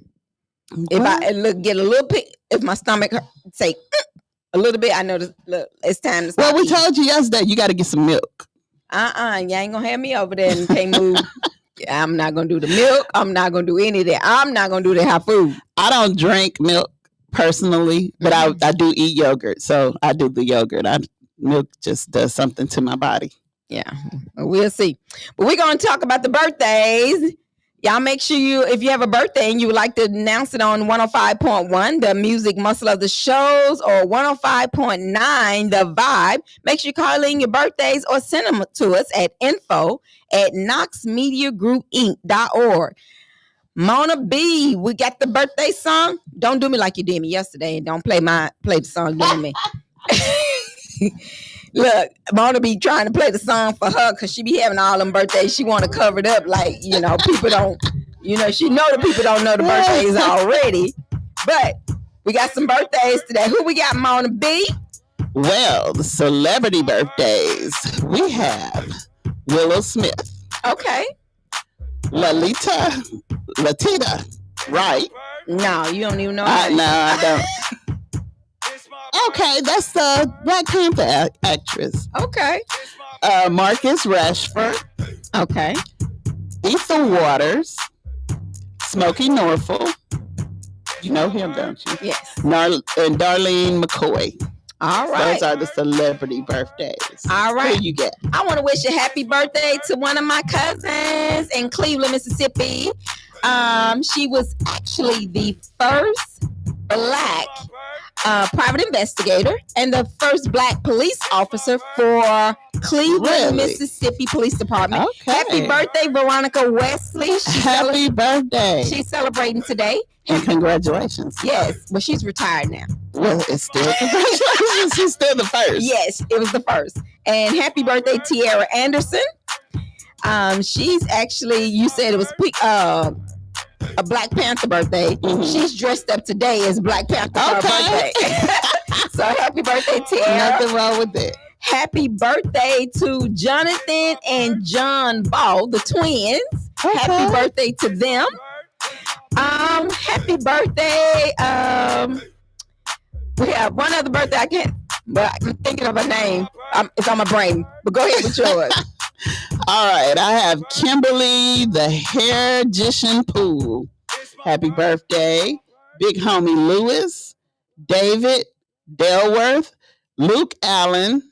If I get a little bit, if my stomach say a little bit, I know it's time to stop. Well, we told you yesterday you got to get some milk. You ain't gonna have me over there and can't move. I'm not gonna do the milk. I'm not gonna do any of that. I'm not gonna do the hot food. I don't drink milk personally, but I do eat yogurt. So I do the yogurt. Milk just does something to my body. Yeah, we'll see. But we're gonna talk about the birthdays. Y'all make sure if you have a birthday and you would like to announce it on 105.1, the music muscle of the shows, or 105.9, the vibe, make sure you call in your birthdays or send them to us at info@knoxmediagroupinc.org. Mona B, we got the birthday song. Don't do me like you did me yesterday and don't play the song doing me. Look, Mona be trying to play the song for her because she be having all them birthdays. She want to cover it up like, people don't, she know the people don't know the birthdays already. But we got some birthdays today. Who we got, Mona B? Well, the celebrity birthdays. We have Willow Smith. Okay. Latita, right? No, you don't even know. No, I don't. Okay, that's the Black Panther actress. Okay. Marcus Rashford. Okay. Ethan Waters. Smokey Norfolk. You know him, don't you? Yes. And Darlene McCoy. All right. Those are the celebrity birthdays. All right. Who you get? I want to wish a happy birthday to one of my cousins in Cleveland, Mississippi. She was actually the first Black private investigator and the first Black police officer for Cleveland, Mississippi Police Department. Okay. Happy birthday, Veronica Wesley. Happy birthday. She's celebrating today. And congratulations. Yes, but she's retired now. Well, it's still congratulations. She's still the first. Yes, it was the first. And happy birthday, Tiara Anderson. She's actually, you said it was a Black Panther birthday. Mm-hmm. She's dressed up today as Black Panther for her birthday. So happy birthday, Tiara. Nothing wrong with that. Happy birthday to Jonathan and John Ball, the twins. Okay. Happy birthday to them. Happy birthday. We have one other birthday but I'm thinking of a name. It's on my brain. But go ahead with yours. All right, I have Kimberly the Hairgician Pool. Happy birthday. Big homie Lewis, David Delworth, Luke Allen,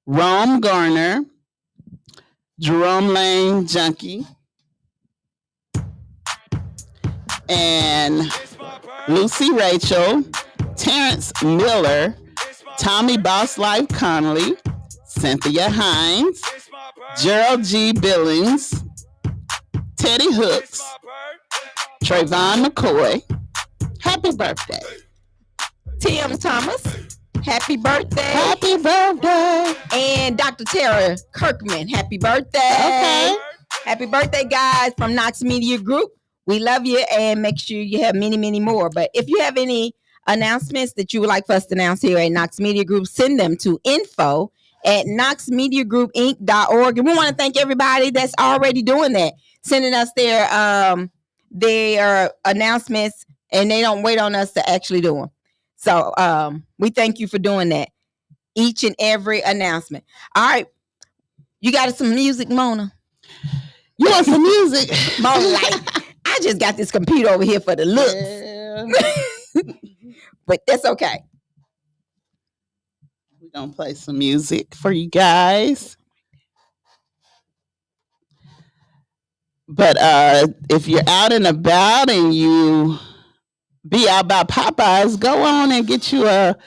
Rome Garner, Jerome Lane Junkie, and Lucy Rachel, Terrence Miller, Tommy Boss Life Connolly, Cynthia Hines, Gerald G. Billings, Teddy Hooks, Trayvon McCoy. Happy birthday. Tim Thomas. Happy birthday. Happy birthday. And Dr. Tara Kirkman. Happy birthday. Okay. Happy birthday, guys, from Knox Media Group. We love you and make sure you have many, many more. But if you have any announcements that you would like for us to announce here at Knox Media Group, send them to info@knoxmediagroupinc.org. And we want to thank everybody that's already doing that, sending us their announcements, and they don't wait on us to actually do them. So we thank you for doing that, each and every announcement. All right. You got some music, Mona? You want some music? Mona, like, I just got this computer over here for the looks. Yeah. But that's okay. We're going to play some music for you guys. But if you're out and about and you be out by Popeyes, go on and get you a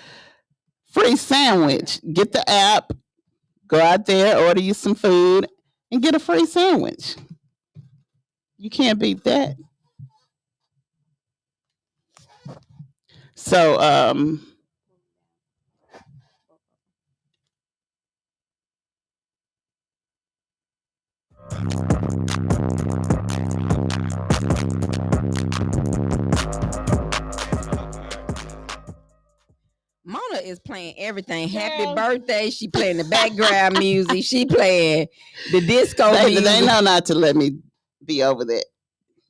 free sandwich. Get the app, go out there, order you some food, and get a free sandwich. You can't beat that. So, Mona is playing everything. Happy birthday. She playing the background music. She playing the disco music. They know not to let me be over there.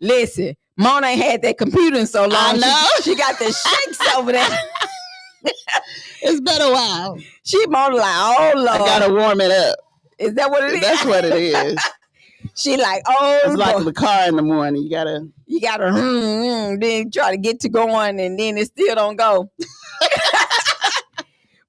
Listen, Mona ain't had that computer in so long. I know. She got the shakes over there. It's been a while. She Mona like, oh Lord. I gotta warm it up. Is that what it is? That's what it is. She like, oh, it's like the car in the morning. You gotta then try to get to going, and then it still don't go.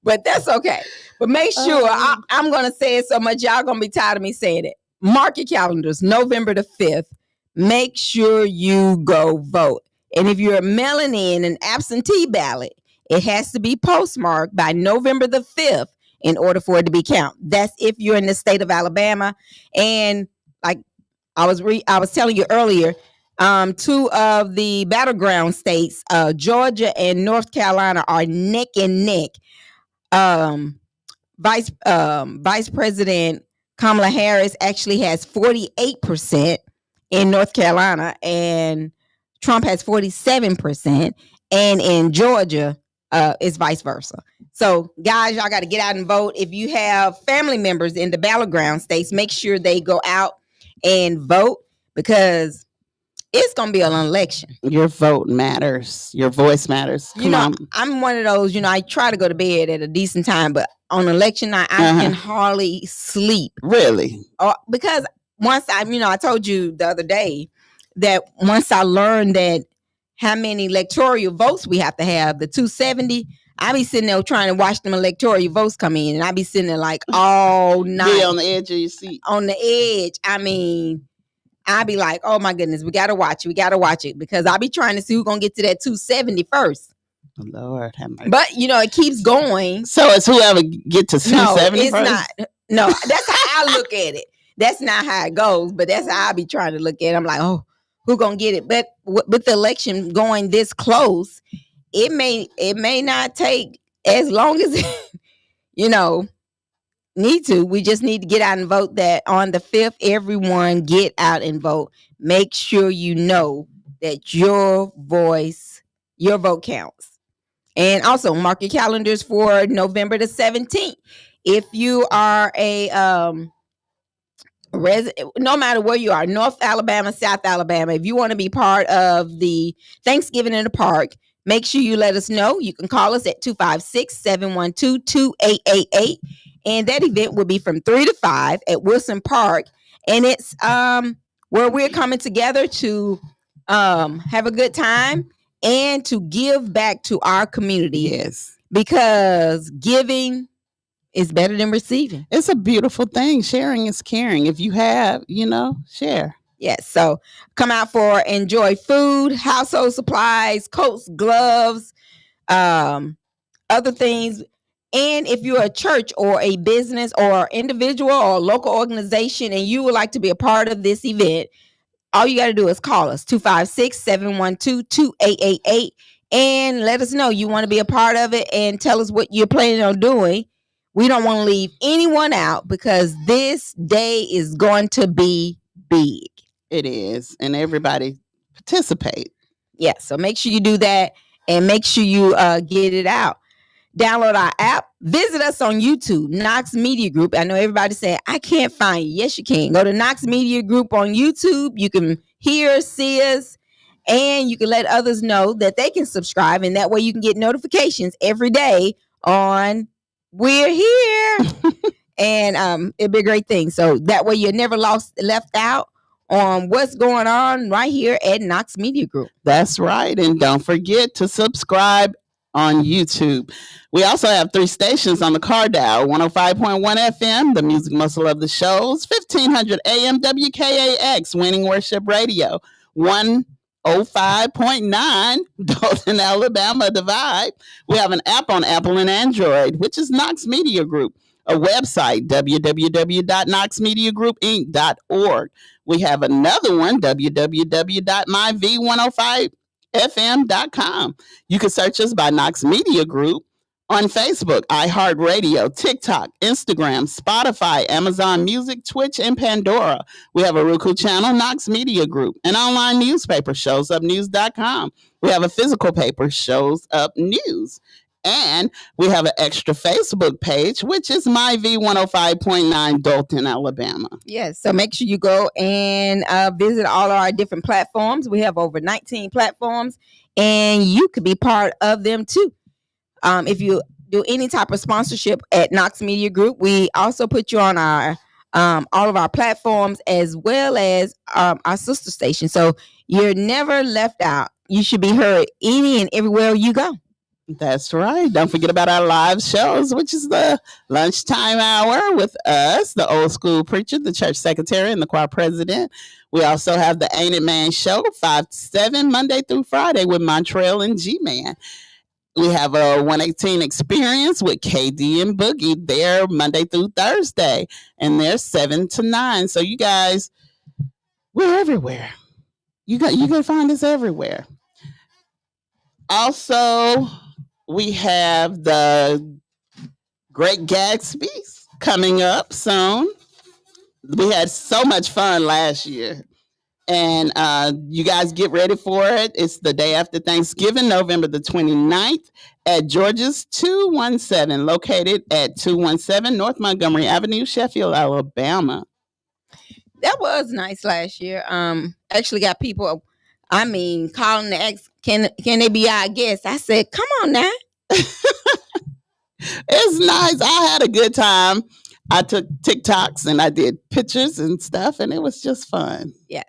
But that's okay. But make sure I'm gonna say it so much y'all gonna be tired of me saying it. Mark your calendars, November the 5th. make sure you go vote. And if you're mailing in an absentee ballot, it has to be postmarked by November the 5th in order for it to be counted. That's if you're in the state of Alabama. And like I was telling you earlier, two of the battleground states, Georgia and North Carolina, are neck and neck. Vice President Kamala Harris actually has 48% in North Carolina, and Trump has 47%, and in Georgia, it's vice versa. So, guys, y'all got to get out and vote. If you have family members in the battleground states, make sure they go out and vote, because it's going to be an election. Your vote matters. Your voice matters. Come on. I'm one of those, I try to go to bed at a decent time, but on election night, I can hardly sleep. Really? Because once I told you the other day that once I learned that how many electoral votes we have to have, the 270, I be sitting there trying to watch them electoral votes come in, and I be sitting there like all night. Be on the edge of your seat. On the edge. I mean, I be like, oh my goodness, we got to watch it, because I be trying to see who's going to get to that 270 first. Lord have mercy. But, it keeps going. So it's whoever get to 270 it's first? Not. No, that's how I look at it. That's not how it goes, but that's how I be trying to look at it. I'm like, oh, who going to get it? But with the election going this close, it may not take as long as, need to. We just need to get out and vote. That on the 5th, everyone get out and vote. Make sure you know that your vote counts. And also mark your calendars for November the 17th. If you are a no matter where you are, North Alabama, South Alabama, if you want to be part of the Thanksgiving in the Park, make sure you let us know. You can call us at 256-712-2888. And that event will be from 3 to 5 at Wilson Park. And it's where we're coming together to have a good time and to give back to our community. Yes. Because giving is better than receiving. It's a beautiful thing. Sharing is caring. If you have, share. Yes. So come out for enjoy food, household supplies, coats, gloves, other things. And if you're a church or a business or individual or local organization and you would like to be a part of this event, all you got to do is call us 256-712-2888 and let us know you want to be a part of it and tell us what you're planning on doing. We don't want to leave anyone out because this day is going to be big. It is. And everybody participate. Yeah. So make sure you do that and make sure you get it out. Download our app. Visit us on YouTube, Knox Media Group. I know everybody's saying, I can't find you. Yes, you can. Go to Knox Media Group on YouTube. You can hear, see us, and you can let others know that they can subscribe. And that way you can get notifications every day on We're Here. And it'd be a great thing. So that way you're never left out on what's going on right here at Knox Media Group. That's right. And don't forget to subscribe on YouTube. We also have 3 stations on the car dial: 105.1 FM, the music muscle of the shows; 1500 AM WKAX, winning worship radio; 105.9 Dothan, Alabama, the vibe. We have an app on Apple and Android, which is Knox Media Group. A website, www.knoxmediagroupinc.org. We have another one, www.myv105fm.com. You can search us by Knox Media Group on Facebook, iHeartRadio, TikTok, Instagram, Spotify, Amazon Music, Twitch, and Pandora. We have a Roku channel, Knox Media Group, an online newspaper, showsupnews.com. We have a physical paper, Shows Up News. And we have an extra Facebook page, which is MyV105.9 Dothan, Alabama. Yes. So make sure you go and visit all our different platforms. We have over 19 platforms, and you could be part of them too. If you do any type of sponsorship at Knox Media Group, we also put you on our all of our platforms as well as our sister station. So you're never left out. You should be heard any and everywhere you go. That's right. Don't forget about our live shows, which is the lunchtime hour with us, the old school preacher, the church secretary, and the choir president. We also have the Ain't It Man show, 5 to 7, Monday through Friday with Montreal and G-Man. We have a 118 experience with KD and Boogie. They're Monday through Thursday, and they're 7 to 9. So you guys, we're everywhere. You can find us everywhere. Also, we have the Great Gatsby's coming up soon. We had so much fun last year. And you guys get ready for it. It's the day after Thanksgiving, November the 29th at George's 217, located at 217 North Montgomery Avenue, Sheffield, Alabama. That was nice last year. Actually got people, calling to ask, can they be our guests? I said, come on now. It's nice. I had a good time. I took TikToks and I did pictures and stuff, and it was just fun. Yeah.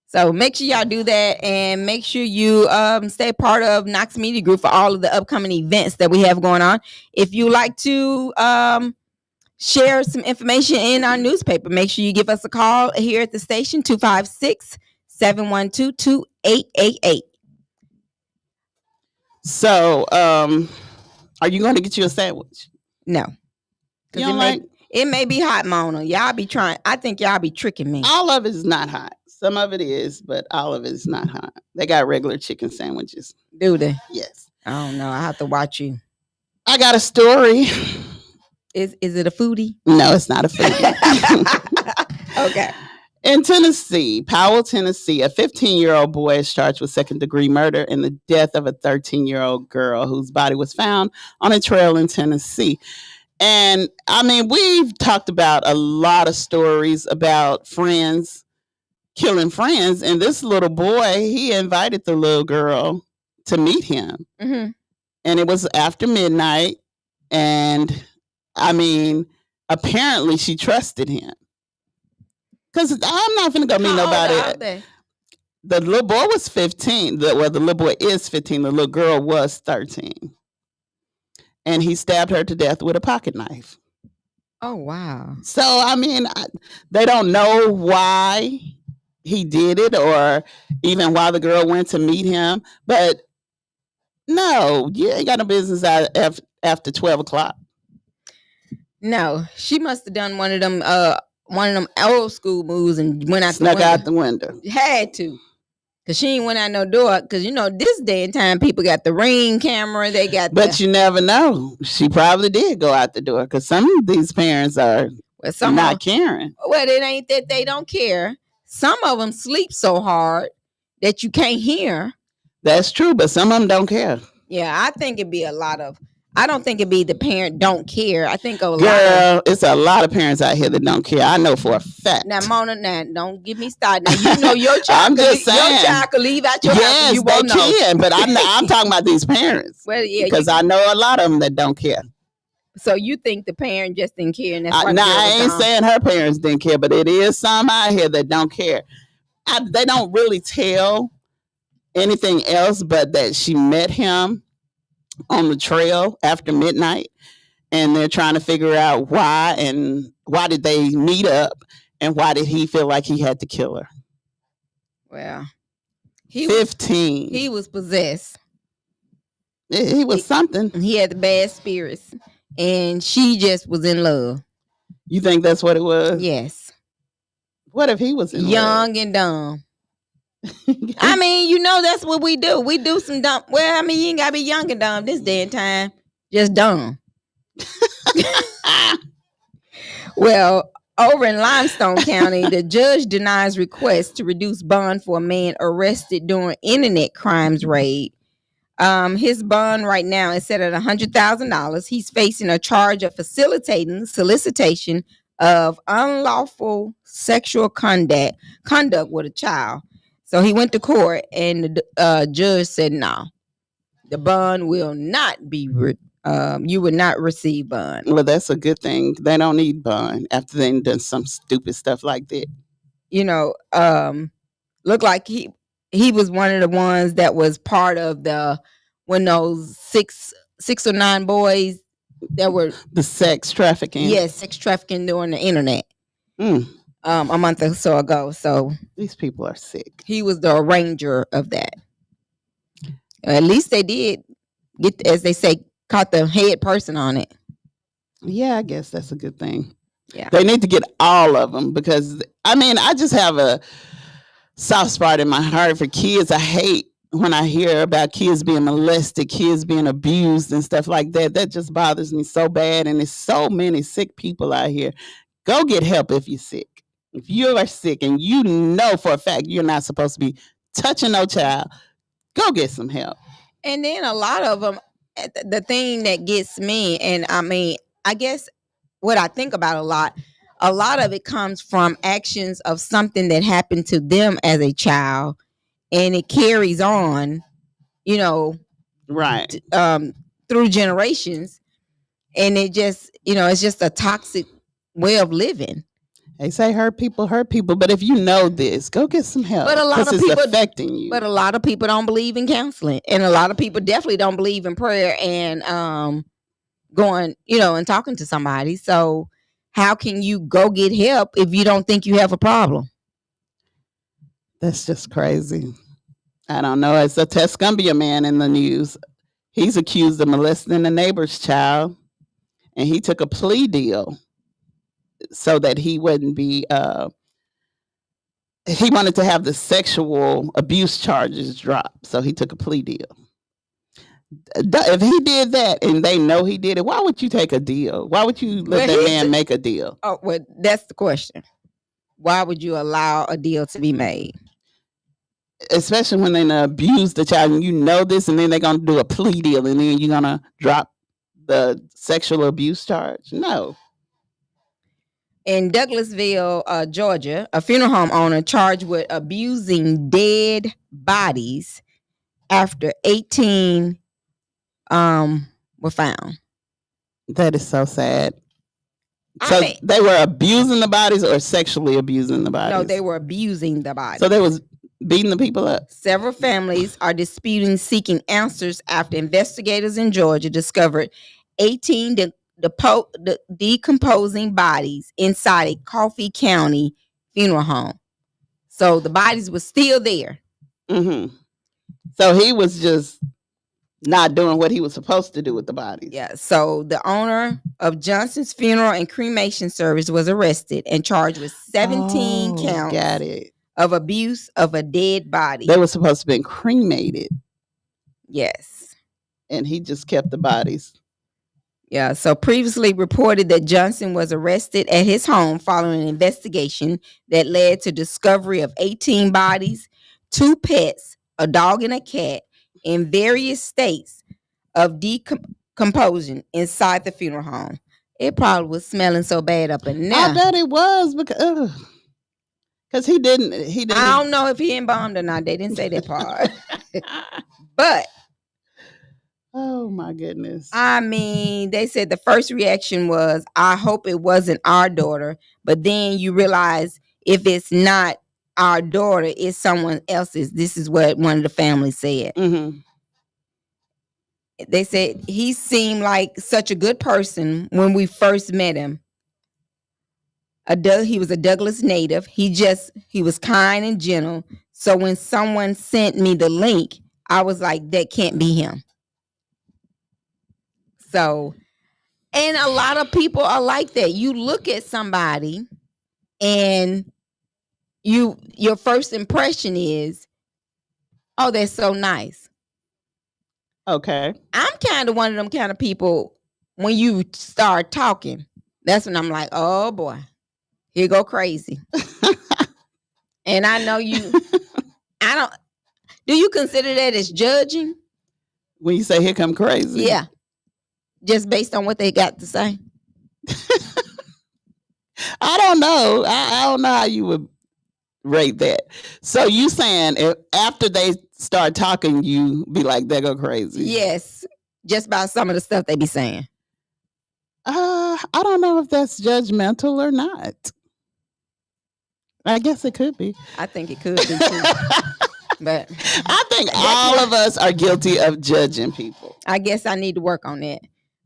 So make sure y'all do that, and make sure you stay part of Knox Media Group for all of the upcoming events that we have going on. If you like to share some information in our newspaper, make sure you give us a call here at the station, 256-712-2888. So, are you going to get you a sandwich? No. You don't It may be hot, Mona. Y'all be trying. I think y'all be tricking me. All of it is not hot. Some of it is, but all of it is not hot. They got regular chicken sandwiches. Do they? Yes. I don't know. I have to watch you. I got a story. Is it a foodie? No, it's not a foodie. Okay. In Tennessee, Powell, Tennessee, a 15-year-old boy is charged with second-degree murder in the death of a 13-year-old girl whose body was found on a trail in Tennessee. And we've talked about a lot of stories about friends killing friends. And this little boy, he invited the little girl to meet him. Mm-hmm. And it was after midnight. And apparently she trusted him. Because I'm not going to go meet nobody. The little boy was 15. The little boy is 15. The little girl was 13. And he stabbed her to death with a pocket knife. Oh, wow. So, they don't know why he did it or even why the girl went to meet him. But no, you ain't got no business after 12 o'clock. No, she must have done one of them old school moves and went out Snuck out the window. Had to. Because she ain't went out no door. Because, this day and time, people got the Ring camera. They got But you never know. She probably did go out the door. Because some of these parents are not caring. Well, it ain't that they don't care. Some of them sleep so hard that you can't hear. That's true. But some of them don't care. Yeah, I think it'd be I don't think it'd be the parent don't care. I think it's a lot of parents out here that don't care. I know for a fact. Now, Mona, don't get me started. Now, your child, I'm just saying. Your child could leave out your house. Yes, you they won't know. can. But I'm talking about these parents. Well, yeah, because I know a lot of them that don't care. So you think the parent just didn't care? And that's why I ain't saying her parents didn't care, but it is some out here that don't care. They don't really tell anything else but that she met him on the trail after midnight, and they're trying to figure out why did they meet up, and why did he feel like he had to kill her. Well, 15. He was possessed. He was something. He had the bad spirits, and she just was in love. You think that's what it was? Yes. What if he was in young love? And dumb? That's what we do. We do some dumb. Well, you ain't gotta be young and dumb this day and time. Just dumb. Well, over in Limestone County, the judge denies request to reduce bond for a man arrested during internet crimes raid. His bond right now is set at $100,000. He's facing a charge of facilitating solicitation of unlawful sexual conduct with a child. So he went to court, and the judge said, no, the bond will not be, you would not receive bond. Well, that's a good thing. They don't need bond after they've done some stupid stuff like that. Looked like he was one of the ones that was part of when those six or nine boys that were the sex trafficking. Yes, sex trafficking during the internet. Mm. A month or so ago. So these people are sick. He was the arranger of that. At least they did get, as they say, caught the head person on it. Yeah, I guess that's a good thing. Yeah. They need to get all of them because, I mean, I just have a soft spot in my heart for kids. I hate when I hear about kids being molested, kids being abused and stuff like that. That just bothers me so bad. And there's so many sick people out here. Go get help if you're sick. If you are sick and you know for a fact you're not supposed to be touching no child, go get some help. And then a lot of them, the thing that gets me, and I mean, I guess what I think about a lot of it comes from actions of something that happened to them as a child, and it carries on, right, through generations, and it just, it's just a toxic way of living. They say hurt people, but if you know this, go get some help. But a lot of it's people affecting you. But a lot of people don't believe in counseling, and a lot of people definitely don't believe in prayer and going, and talking to somebody. So how can you go get help if you don't think you have a problem? That's just crazy. I don't know. It's a Tuscumbia man in the news. He's accused of molesting a neighbor's child, and he took a plea deal so that he wouldn't be he wanted to have the sexual abuse charges dropped, so he took a plea deal. If he did that and they know he did it, why would you take a deal? Why would you let that man make a deal? Oh, well, that's the question. Why would you allow a deal to be made? Especially when they abuse the child and you know this, and then they're going to do a plea deal and then you're going to drop the sexual abuse charge? No. In Douglasville, Georgia, a funeral home owner charged with abusing dead bodies after 18 were found. That is so sad. So they were abusing the bodies or sexually abusing the bodies? No, they were abusing the bodies. So they was beating the people up. Several families are disputing, seeking answers after investigators in Georgia discovered 18 decomposing bodies inside a Coffee County funeral home. So the bodies were still there. Mm-hmm. So he was just not doing what he was supposed to do with the bodies. Yeah. So the owner of Johnson's funeral and cremation service was arrested and charged with 17 counts of abuse of a dead body. They were supposed to have been cremated. Yes. And he just kept the bodies. Yeah, so previously reported that Johnson was arrested at his home following an investigation that led to discovery of 18 bodies, 2 pets, a dog and a cat, in various states of decomposition inside the funeral home. It probably was smelling so bad up in there. I bet it was because he didn't. I don't know if he embalmed or not. They didn't say that part. But oh my goodness. I mean, they said the first reaction was, I hope it wasn't our daughter. But then you realize if it's not our daughter, it's someone else's. This is what one of the families said. Mm-hmm. They said he seemed like such a good person when we first met him. He was a Douglas native. He was kind and gentle. So when someone sent me the link, I was like, that can't be him. So, and a lot of people are like that. You look at somebody and your first impression is, oh, they're so nice. Okay. I'm kind of one of them kind of people, when you start talking, that's when I'm like, oh boy, here go crazy. And I know do you consider that as judging? When you say here come crazy? Yeah. Just based on what they got to say? I don't know. I don't know how you would rate that. So you saying if after they start talking, you be like, they go crazy? Yes. Just by some of the stuff they be saying. I don't know if that's judgmental or not. I guess it could be. I think it could be too. But I think all of us are guilty of judging people. I guess I need to work on that.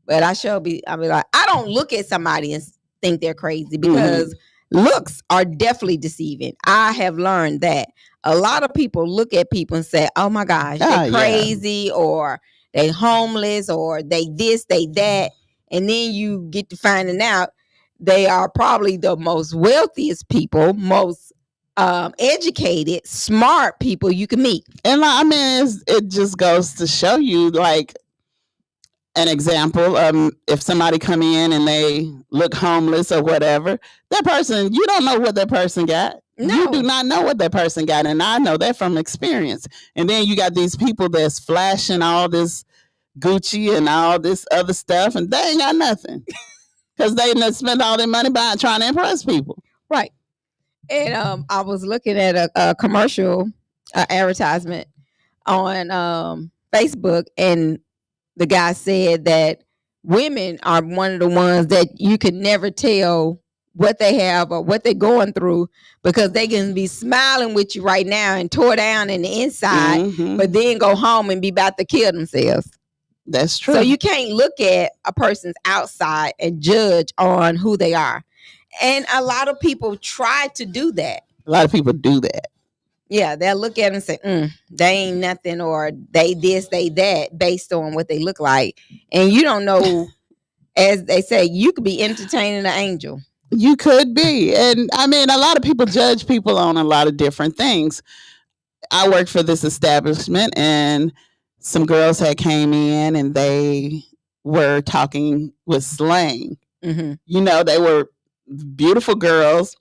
But I'll be like, I don't look at somebody and think they're crazy because looks are definitely deceiving. I have learned that a lot of people look at people and say, oh my gosh, they're crazy or they homeless or they this, they that. And then you get to finding out they are probably the most wealthiest people, most educated, smart people you can meet. And I mean, it just goes to show you, like, an example. If somebody come in and they look homeless or whatever, that person, you don't know what that person got. No. You do not know what that person got. And I know that from experience. And then you got these people that's flashing all this Gucci and all this other stuff, and they ain't got nothing because they didn't spend all their money trying to impress people. Right. And I was looking at a commercial advertisement on Facebook, and the guy said that women are one of the ones that you can never tell what they have or what they're going through because they can be smiling with you right now and tore down in the inside, but then go home and be about to kill themselves. That's true. So you can't look at a person's outside and judge on who they are. And a lot of people try to do that. A lot of people do that. Yeah, they'll look at them and say, they ain't nothing, or they this, they that, based on what they look like. And you don't know, as they say, you could be entertaining an angel. You could be. And I mean, a lot of people judge people on a lot of different things. I worked for this establishment, and some girls had came in and they were talking with slang. You know, they were beautiful girls,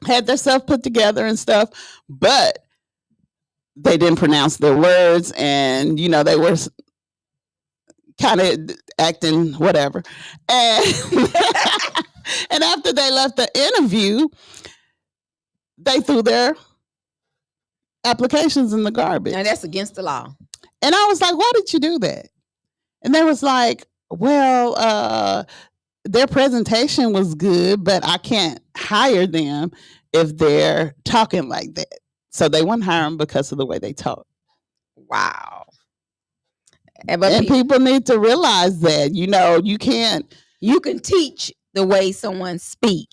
had their stuff put together and stuff, but they didn't pronounce their words, and you know, they were kind of acting whatever. And and after they left the interview, they threw their applications in the garbage. Now that's against the law. And I was like, why did you do that? And they was like, well, their presentation was good, but I can't hire them if they're talking like that. So they wouldn't hire them because of the way they talk. Wow. And people need to realize that, you know, you can teach the way someone speak,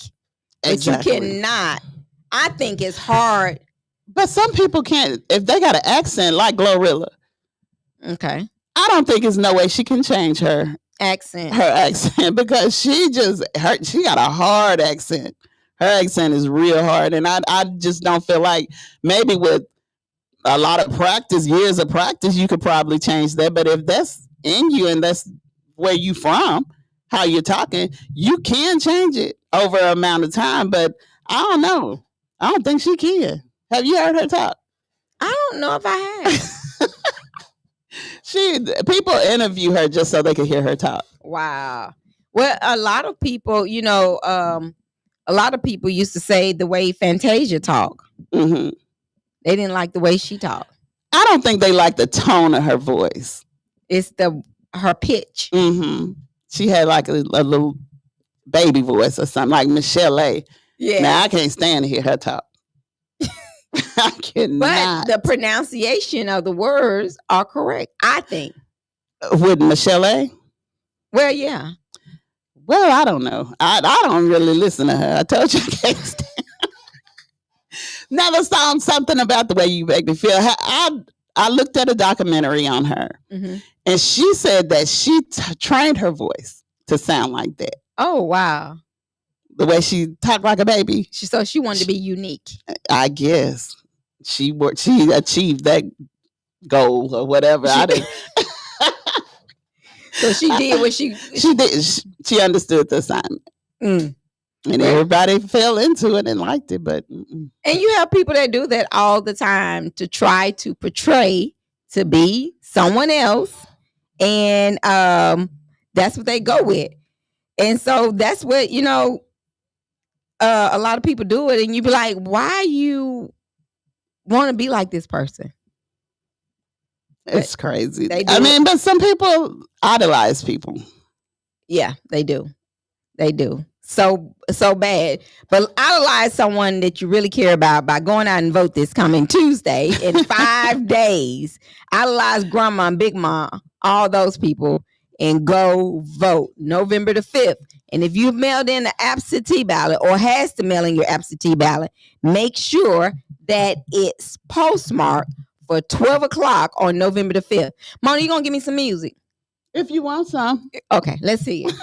but you cannot. I think it's hard. But some people can't, if they got an accent like Glorilla. Okay. I don't think there's no way she can change her accent because she got a hard accent. Her accent is real hard, and I just don't feel like, maybe with a lot of practice, years of practice, you could probably change that. But if that's in you and that's where you from, how you're talking, you can change it over an amount of time. But I don't know. I don't think she can. Have you heard her talk? I don't know if I have. People interview her just so they can hear her talk. Wow. Well, a lot of people, you know, a lot of people used to say the way Fantasia talk. They didn't like the way she talked. I don't think they like the tone of her voice. It's her pitch. She had like a little baby voice or something, like Michelle A. Yeah. Now I can't stand to hear her talk. I cannot. But the pronunciation of the words are correct, I think. With Michelle A? Well, yeah. Well, I don't know. I don't really listen to her. I told you I can't stand. Never saw something about the way you make me feel. I looked at a documentary on her, and she said that she trained her voice to sound like that. Oh, wow. The way she talked like a baby. So she wanted to be unique. I guess she achieved that goal or whatever. I didn't. So she did what she did. She understood the assignment, and everybody fell into it and liked it. But and you have people that do that all the time to try to portray to be someone else, and that's what they go with. And so that's what, you know. A lot of people do it, and you be like, why you want to be like this person? It's crazy. I mean, but some people idolize people. Yeah, they do. They do. so bad. But idolize someone that you really care about by going out and vote this coming Tuesday in 5 days. Idolize grandma and big mom, all those people, and go vote November the 5th. And if you've mailed in an absentee ballot or has to mail in your absentee ballot, make sure that it's postmarked for 12 o'clock on November the 5th. Mona, you gonna give me some music? If you want some. Okay, let's see it.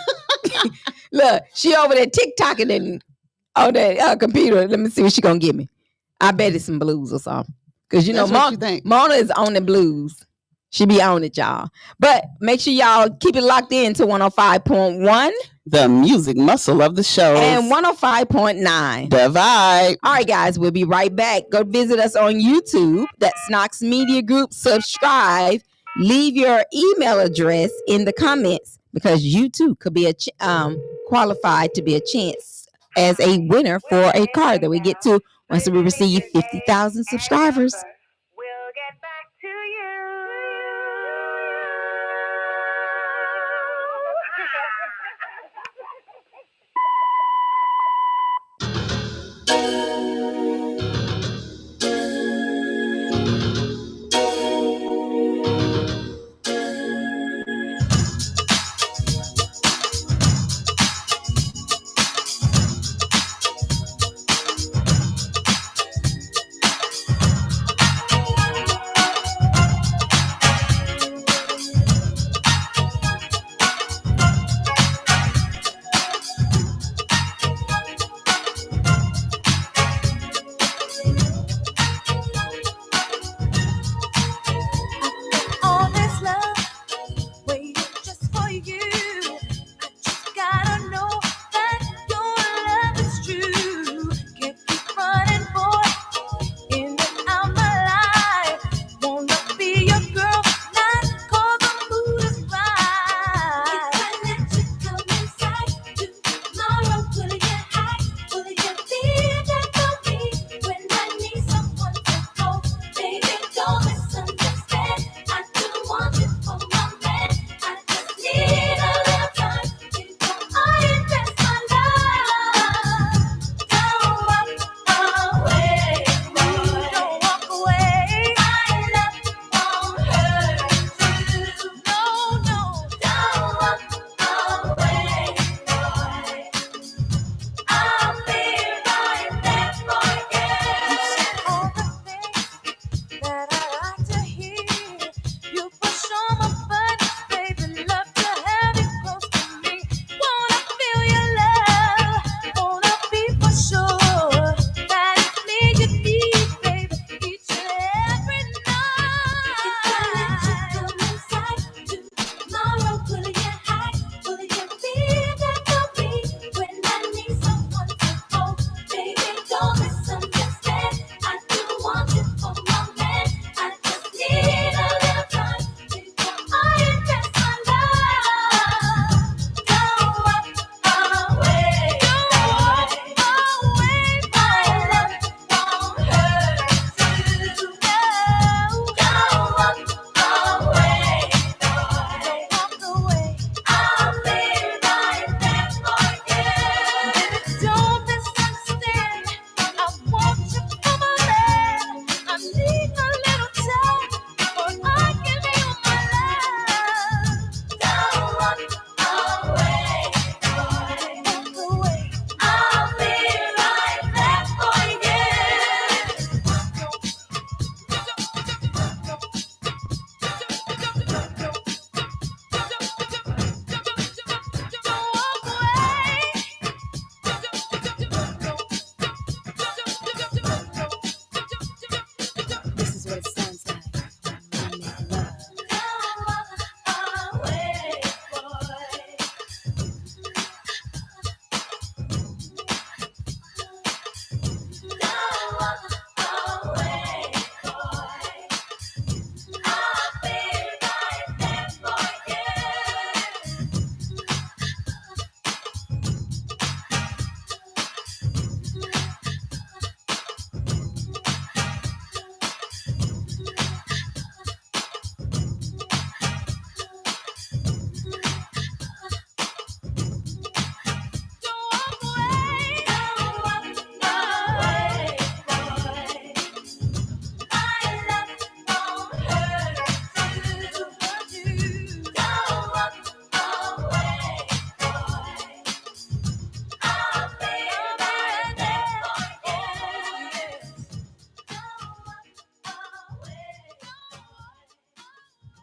Look, she over there TikToking and on that computer. Let me see what she gonna give me. I bet it's some blues or something. Because you know, Mona is on the blues. She be on it, y'all. But make sure y'all keep it locked in to 105.1. The music muscle of the show. And 105.9. The vibe. All right, guys, we'll be right back. Go visit us on YouTube. That's Knox Media Group. Subscribe. Leave your email address in the comments because you too could be qualified to be a chance as a winner for a card that we get to once we receive 50,000 subscribers. We'll get back to you.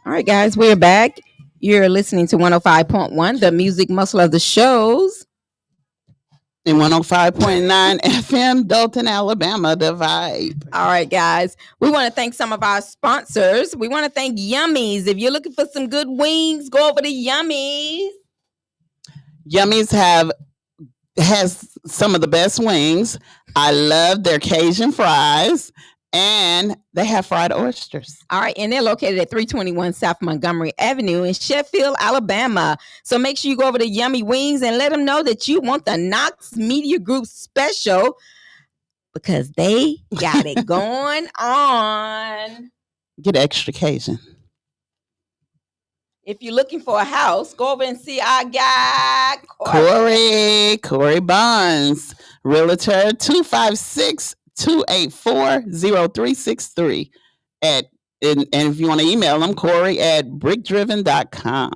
All right, guys, we're back. You're listening to 105.1, the music muscle of the shows. In 105.9 FM, Dalton, Alabama, the vibe. All right, guys. We want to thank some of our sponsors. We want to thank Yummies. If you're looking for some good wings, go over to Yummies. Yummies has some of the best wings. I love their Cajun fries, and they have fried oysters. All right, and they're located at 321 South Montgomery Avenue in Sheffield, Alabama. So make sure you go over to Yummy Wings and let them know that you want the Knox Media Group special because they got it going on. Get extra Cajun. If you're looking for a house, go over and see our guy, Corey Bonds, Realtor 256-284-0363. And if you want to email them, Corey@brickdriven.com.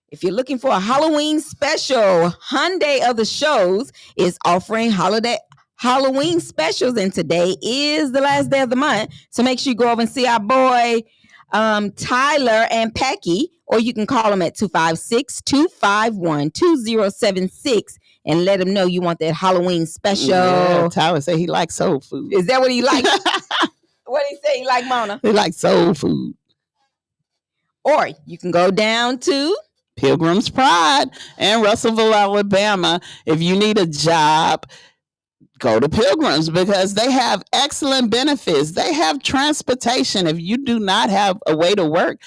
If you're looking for a Halloween special, Hyundai of the Shows is offering Halloween specials, and today is the last day of the month. So make sure you go over and see our boy Tyler and Packy, or you can call them at 256-251-2076 and let them know you want that Halloween special. Yeah, Tyler said he likes soul food. Is that what he likes? What did he say he like, Mona? He likes soul food. Or you can go down to Pilgrim's Pride in Russellville, Alabama. If you need a job, go to Pilgrims because they have excellent benefits. They have transportation. If you do not have a way to work,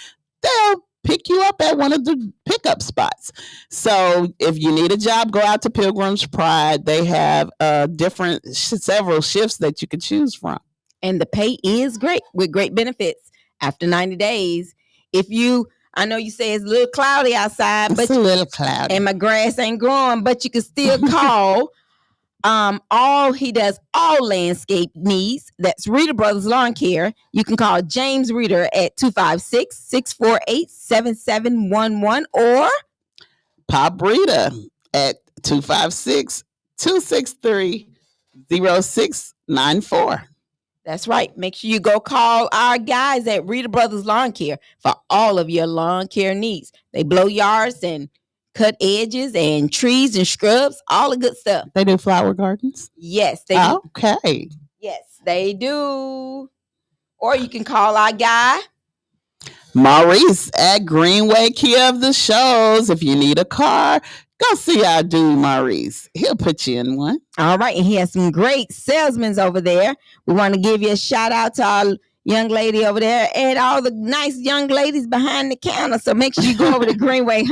they'll pick you up at one of the pickup spots. So if you need a job, go out to Pilgrim's Pride. They have several shifts that you could choose from. And the pay is great with great benefits after 90 days. I know you say it's a little cloudy outside, It's a little cloudy. And my grass ain't growing, but you can still call. He does all landscape needs. That's Reader Brothers Lawn Care. You can call James Reader at 256-648-7711 or Pop Reader at 256-263-0694. That's right. Make sure you go call our guys at Reader Brothers Lawn Care for all of your lawn care needs. They blow yards and cut edges and trees and scrubs, all the good stuff. They do flower gardens? Yes, they do. Okay. Yes, they do. Or you can call our guy Maurice at Greenway Kia of the Shows. If you need a car, go see our dude Maurice. He'll put you in one. All right, and he has some great salesmen over there. We want to give you a shout out to our young lady over there and all the nice young ladies behind the counter. So make sure you go over to Greenway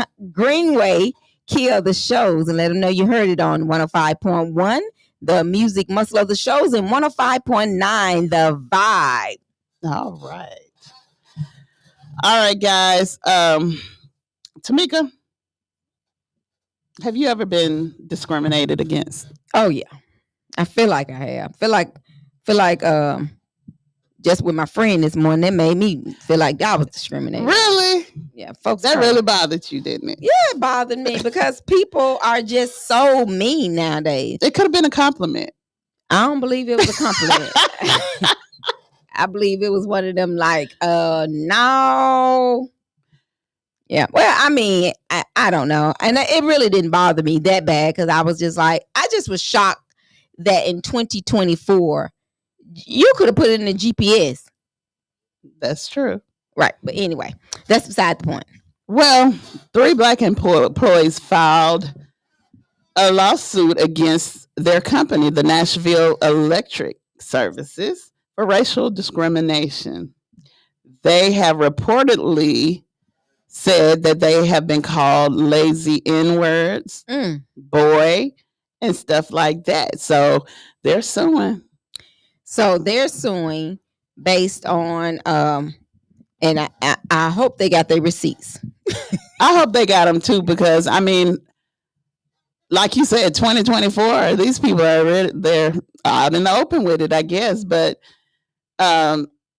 Kia of the Shows and let them know you heard it on 105.1, the music muscle of the shows, and 105.9, the vibe. All right, guys. Tamika, have you ever been discriminated against? Oh yeah, I feel like I have. Feel like just with my friend this morning, that made me feel like I was discriminated. Really? Yeah, folks. That really bothered you, didn't it? Yeah, it bothered me because people are just so mean nowadays. It could have been a compliment. I don't believe it was a compliment. I believe it was one of them like, no. Yeah, well, I mean, I don't know. And it really didn't bother me that bad because I was just like, I just was shocked that in 2024, you could have put it in the GPS. That's true. Right. But anyway, that's beside the point. Well, 3 Black employees filed a lawsuit against their company, the Nashville Electric Services, for racial discrimination. They have reportedly said that they have been called lazy N-words, boy, and stuff like that. So they're suing. Based on, and I hope they got their receipts. I hope they got them too, because I mean, like you said, 2024, these people they're out in the open with it, I guess. But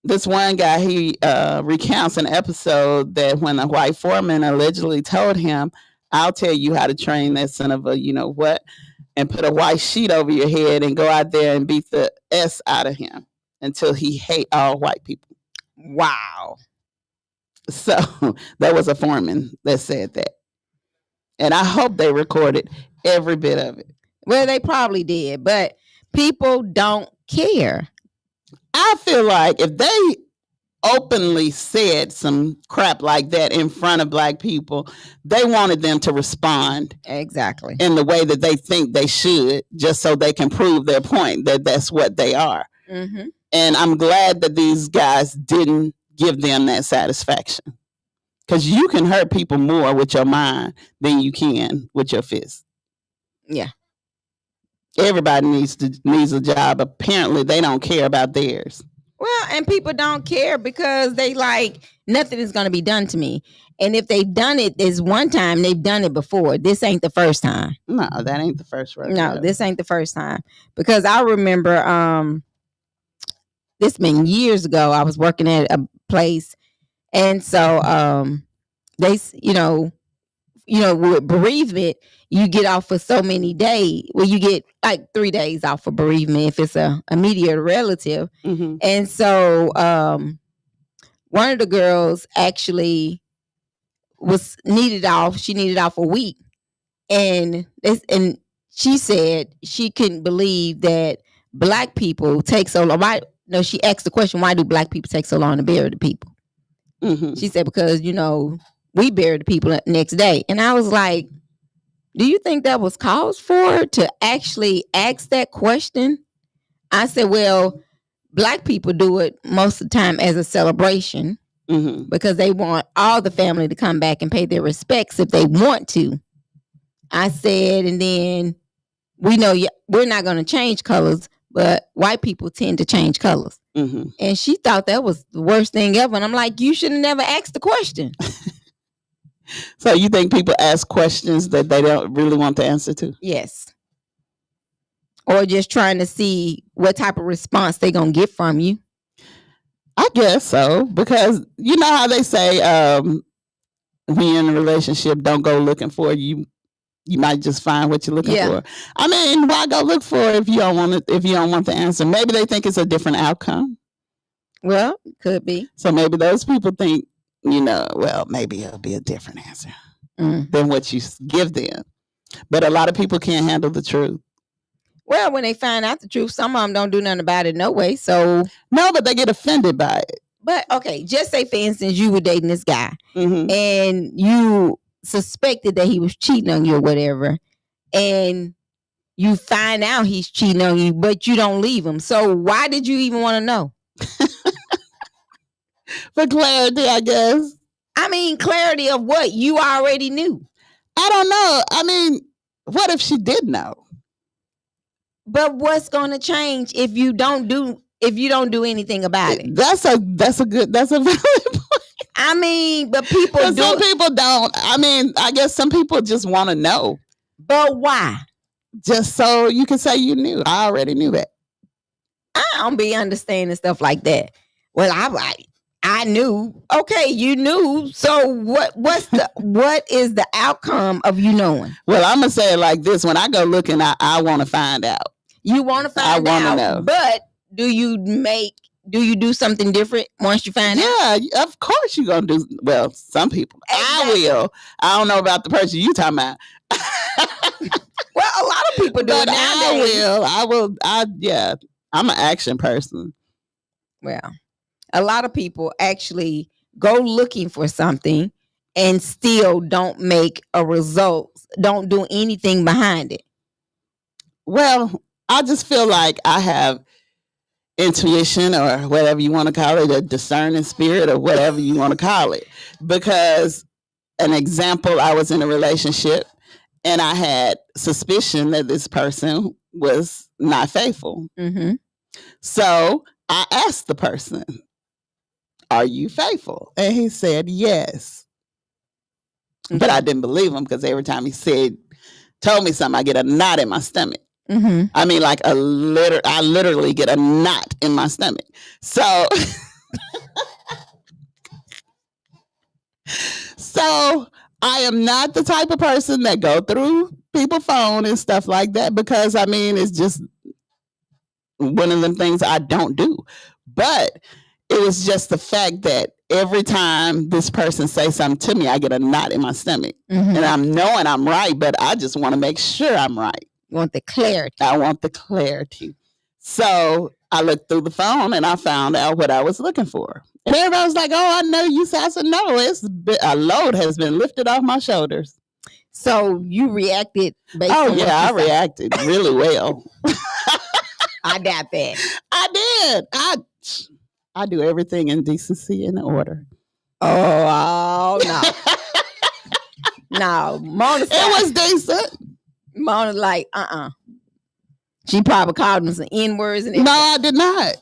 this one guy, he recounts an episode that when a white foreman allegedly told him, "I'll tell you how to train that son of a you know what," and put a white sheet over your head and go out there and beat the S out of him until he hate all white people. Wow. So there was a foreman that said that. And I hope they recorded every bit of it. Well, they probably did, but people don't care. I feel like if they openly said some crap like that in front of black people, they wanted them to respond Exactly. in the way that they think they should, just so they can prove their point that that's what they are. Mm-hmm. And I'm glad that these guys didn't give them that satisfaction, because you can hurt people more with your mind than you can with your fist. Yeah. Everybody needs a job. Apparently, they don't care about theirs. Well, and people don't care because they like nothing is going to be done to me. And if they've done it this one time, they've done it before. This ain't the first time. No, that ain't the first rodeo. No, this ain't the first time. Because I remember this been years ago. I was working at a place, and so they, with bereavement, you get off for so many days. Well, you get like 3 days off for bereavement if it's a immediate relative. Mm-hmm. And so one of the girls actually was needed off. She needed off a week, and she said she couldn't believe that black people take so long. Why? No, she asked the question, why do black people take so long to bury the people? Mm-hmm. She said, because, we buried the people the next day. And I was like, do you think that was cause for to actually ask that question? I said, well, black people do it most of the time as a celebration, mm-hmm. because they want all the family to come back and pay their respects if they want to. I said, and then we know we're not going to change colors, but white people tend to change colors. Mm-hmm. And she thought that was the worst thing ever. And I'm like, you should have never asked the question. So you think people ask questions that they don't really want the answer to? Yes. Or just trying to see what type of response they're going to get from you. I guess so, because you know how they say when you're in a relationship, don't go looking for you. You might just find what you're looking for. I mean, why go look for it if you don't want it, if you don't want the answer? Maybe they think it's a different outcome. Well, could be. So maybe those people think, well, maybe it'll be a different answer than what you give them. But a lot of people can't handle the truth. Well, when they find out the truth, some of them don't do nothing about it no way. So no, but they get offended by it. But okay, just say for instance, you were dating this guy, mm-hmm. and you suspected that he was cheating on you or whatever, and you find out he's cheating on you, but you don't leave him. So why did you even want to know? For clarity, I guess. I mean, clarity of what? You already knew. I don't know. I mean, what if she did know? But what's going to change if you don't do anything about it? That's a valid point. I mean, but people do. Some people don't. I mean, I guess some people just want to know. But why? Just so you can say you knew. I already knew that. I don't be understanding stuff like that. Well, I knew. Okay, you knew. So what is the outcome of you knowing? Well, I'm gonna say it like this: when I go looking, I want to find out. You want to find out. I want to know. But do you do something different once you find out? Yeah, of course you're gonna do. Well, some people. Exactly. I will. I don't know about the person you talking about. Well, a lot of people do it nowadays. I will. Yeah. I'm an action person. Well, a lot of people actually go looking for something and still don't make a result, don't do anything behind it. Well, I just feel like I have intuition, or whatever you want to call it, a discerning spirit, or whatever you want to call it. Because an example, I was in a relationship and I had suspicion that this person was not faithful. Mm-hmm. So I asked the person, are you faithful? And he said, yes. Mm-hmm. But I didn't believe him, because every time he told me something, I get a knot in my stomach. Mm-hmm. I mean, like I literally get a knot in my stomach. So, so I am not the type of person that go through people's phone and stuff like that, because I mean, it's just one of them things I don't do. But it was just the fact that every time this person says something to me, I get a knot in my stomach. Mhm. And I'm knowing I'm right, but I just want to make sure I'm right. You want the clarity. I want the clarity. So I looked through the phone and I found out what I was looking for. And everybody was like, oh, I know you. So I said, no, a load has been lifted off my shoulders. So you reacted based on what I you said. reacted really well. I doubt that. I did. I do everything in decency and order. Oh no. No. Mona said, It was decent. Mona's like, She probably called them some N-words and No, I did not.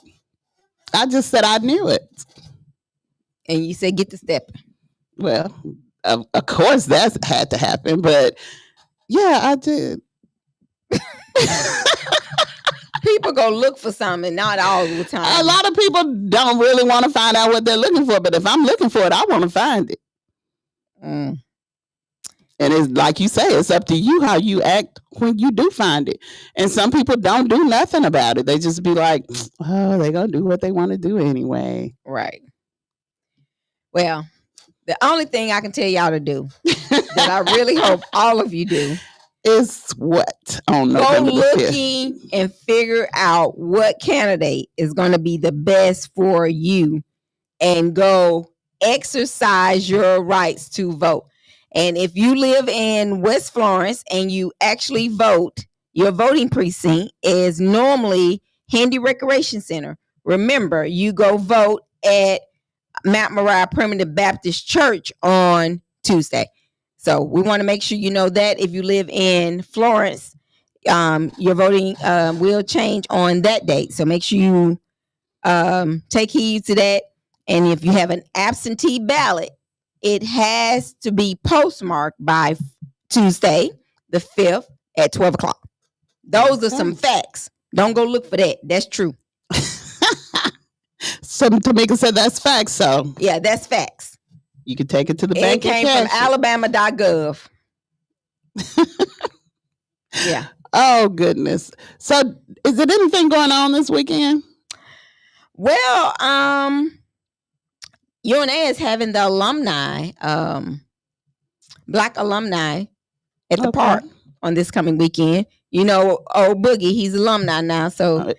I just said I knew it. And you said, get to stepping. Well, of course that had to happen, but yeah, I did. People go look for something, not all the time. A lot of people don't really want to find out what they're looking for, but if I'm looking for it, I want to find it. Mm. And it's like you say, it's up to you how you act when you do find it. And some people don't do nothing about it. They just be like, oh, they're going to do what they want to do anyway. Right. Well, the only thing I can tell y'all to do that I really hope all of you do is what on go November the 5th. looking and figure out what candidate is going to be the best for you and go exercise your rights to vote. And if you live in West Florence and you actually vote, your voting precinct is normally Handy Recreation Center. Remember, you go vote at Mount Moriah Primitive Baptist Church on Tuesday. So we want to make sure you know that if you live in Florence, your voting will change on that date. So make sure you take heed to that. And if you have an absentee ballot, it has to be postmarked by Tuesday, the 5th at 12 o'clock. Those are some facts. Don't go look for that. That's true. Some Tamika said that's facts, so yeah, that's facts. You can take it to the It bank. came from alabama.gov. Yeah. Oh goodness. So is there anything going on this weekend? Well, UNA is having the alumni, Black alumni at the park on this coming weekend. You know, old Boogie, he's alumni now, so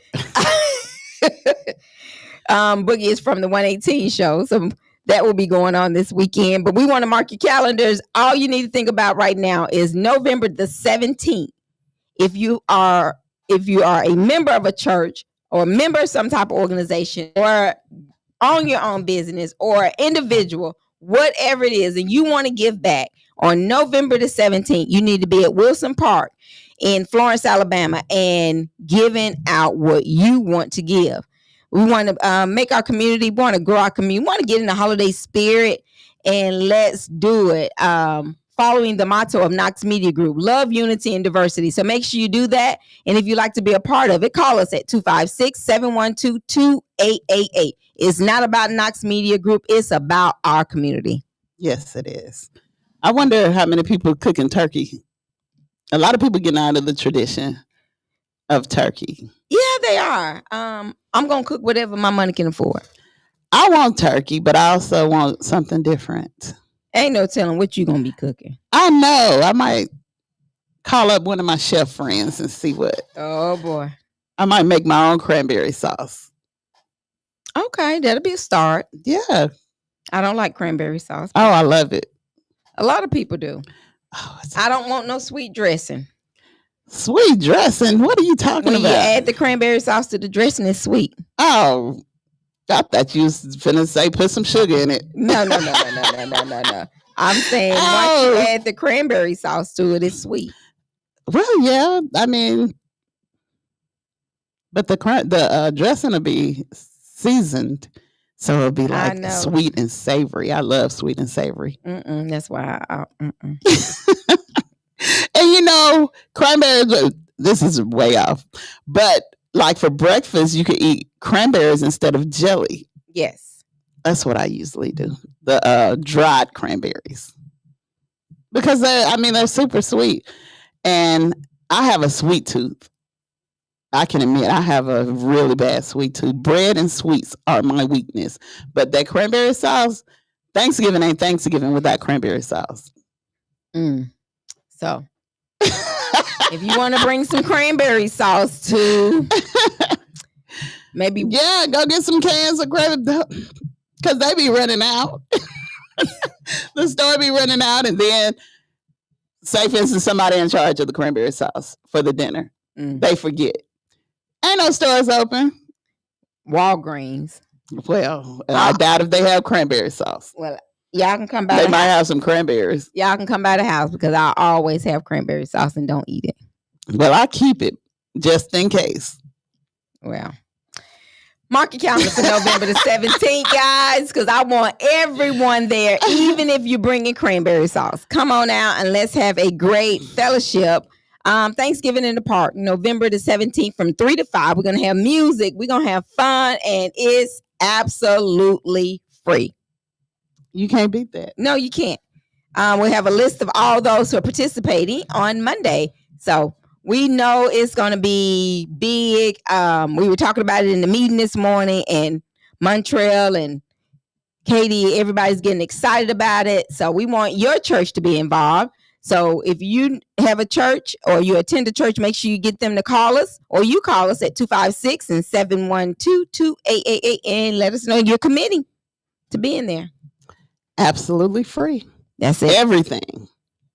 Boogie is from the 118 show, so that will be going on this weekend. But we want to mark your calendars. All you need to think about right now is November the 17th. If you are a member of a church or a member of some type of organization or own your own business or individual, whatever it is, and you want to give back on November the 17th, you need to be at Wilson Park in Florence, Alabama, and giving out what you want to give. We want to make our community, we want to grow our community, we want to get in the holiday spirit, and let's do it. Following the motto of Knox Media Group, love, unity, and diversity. So make sure you do that. And if you'd like to be a part of it, call us at 256-712-2888. It's not about Knox Media Group. It's about our community. Yes, it is. I wonder how many people cooking turkey. A lot of people getting out of the tradition of turkey. Yeah, they are. I'm going to cook whatever my money can afford. I want turkey, but I also want something different. Ain't no telling what you gonna be cooking. I know. I might call up one of my chef friends and see what. Oh boy. I might make my own cranberry sauce. Okay, that'll be a start. Yeah. I don't like cranberry sauce. Oh, I love it. A lot of people do. Oh, I don't want no sweet dressing. Sweet dressing? What are you talking when about? You add the cranberry sauce to the dressing, it's sweet. Oh, I thought you was finna say put some sugar in it. No. I'm saying once you add the cranberry sauce to it, it's sweet. Well, yeah. I mean, but the dressing will be seasoned, so it'll be like sweet and savory. I love sweet and savory. That's why. And you know, cranberries. This is way off, but. Like for breakfast, you could eat cranberries instead of jelly. Yes. That's what I usually do. The dried cranberries. Because they're super sweet. And I have a sweet tooth. I can admit I have a really bad sweet tooth. Bread and sweets are my weakness. But that cranberry sauce, Thanksgiving ain't Thanksgiving without cranberry sauce. So, if you want to bring some cranberry sauce to maybe. Yeah, go get some cans of cranberry because they be running out. The store be running out, and then, say for instance, somebody in charge of the cranberry sauce for the dinner. They forget. Ain't no stores open. Walgreens. Well, I doubt if they have cranberry sauce. Well, y'all can come by. They might have some cranberries. Y'all can come by the house because I always have cranberry sauce and don't eat it. Well, I keep it just in case. Well, mark your calendar for November the 17th, guys, because I want everyone there, even if you're bringing cranberry sauce. Come on out and let's have a great fellowship. Thanksgiving in the park, November the 17th from 3 to 5. We're going to have music. We're going to have fun, and it's absolutely free. You can't beat that. No, you can't. We have a list of all those who are participating on Monday. So we know it's going to be big. We were talking about it in the meeting this morning, and Montreal and Katie, everybody's getting excited about it. So we want your church to be involved. So if you have a church or you attend a church, make sure you get them to call us, or you call us at 256-712-2888 and let us know you're committing to being there. Absolutely free. That's it. Everything.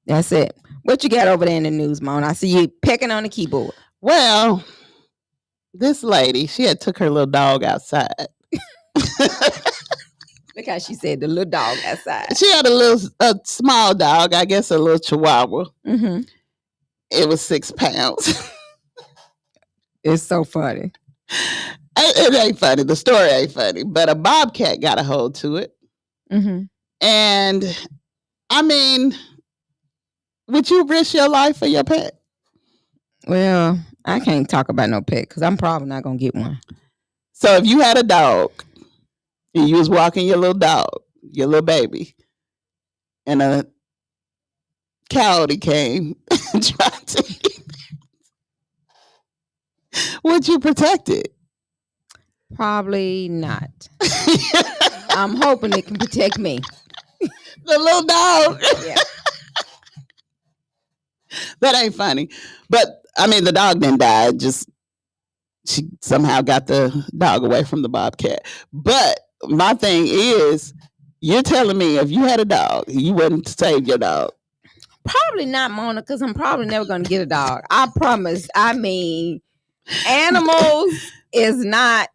That's it. What you got over there in the news, Mona? I see you pecking on the keyboard. Well, this lady, she had took her little dog outside. Look how she said the little dog outside. She had a small dog, I guess a little chihuahua. Mm-hmm. It was 6 pounds. It's so funny. It ain't funny. The story ain't funny. But a bobcat got a hold to it. Mm-hmm. And, I mean, would you risk your life for your pet? Well, I can't talk about no pet because I'm probably not going to get one. So if you had a dog and you was walking your little dog, your little baby, and a coyote came and tried to eat it, would you protect it? Probably not. I'm hoping it can protect me. The little dog. Yeah. That ain't funny. But, I mean, the dog didn't die. Just, she somehow got the dog away from the bobcat. But my thing is, you're telling me if you had a dog, you wouldn't save your dog. Probably not, Mona, because I'm probably never going to get a dog. I promise. I mean, animals is not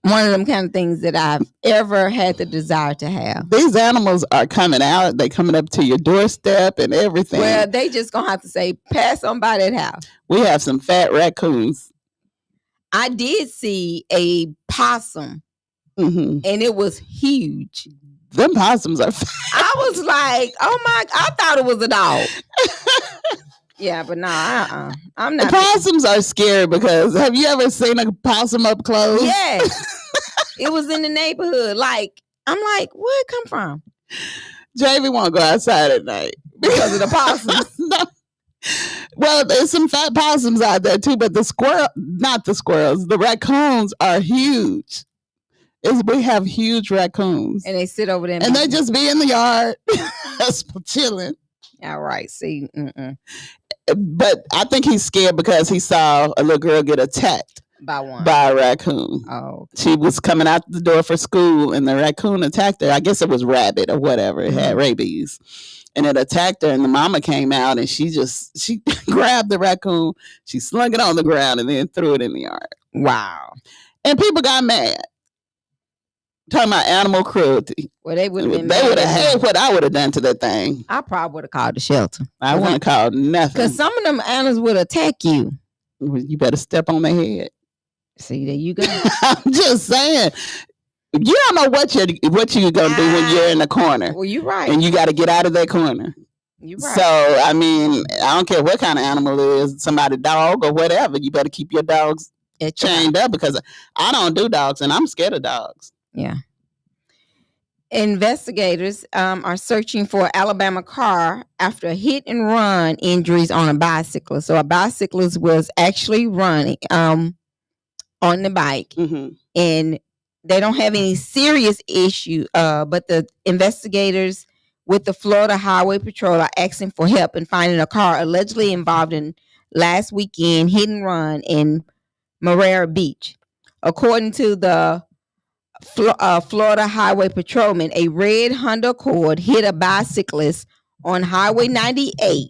one of them kind of things that I've ever had the desire to have. These animals are coming out. They coming up to your doorstep and everything. Well, they just going to have to say, pass on by that house. We have some fat raccoons. I did see a possum, and it was huge. Them possums are fat. I was like, oh my, I thought it was a dog. Yeah, but nah, I'm not. The possums are scary because have you ever seen a possum up close? Yes. It was in the neighborhood. Like, I'm like, where'd it come from? Jamie won't go outside at night. Because of the possums. No. Well, there's some fat possums out there too, but the raccoons are huge. We have huge raccoons. And they sit over there. And they just be in the yard chilling. All right, see. But I think he's scared because he saw a little girl get attacked by a raccoon. Oh, okay. She was coming out the door for school and the raccoon attacked her. I guess it was rabbit or whatever. It had rabies. And it attacked her, and the mama came out and she grabbed the raccoon, she slung it on the ground and then threw it in the yard. Wow. And people got mad. Talking about animal cruelty. Well, they would have been They would have hated what I would have done to that thing. I probably would have called the shelter. I wouldn't have called nothing. Because some of them animals would attack you. You better step on their head. See, there you go. I'm just saying. You don't know what you're gonna do when you're in the corner. Well, you're right. And you got to get out of that corner. You're right. So, I mean, I don't care what kind of animal it is, somebody's dog or whatever. You better keep your dogs chained up because I don't do dogs and I'm scared of dogs. Yeah. Investigators are searching for an Alabama car after a hit and run injuries on a bicyclist. So a bicyclist was actually running on the bike, and they don't have any serious issue. But the investigators with the Florida Highway Patrol are asking for help in finding a car allegedly involved in last weekend hit and run in Marrera Beach. According to the Florida Highway Patrolman, a red Honda Accord hit a bicyclist on Highway 98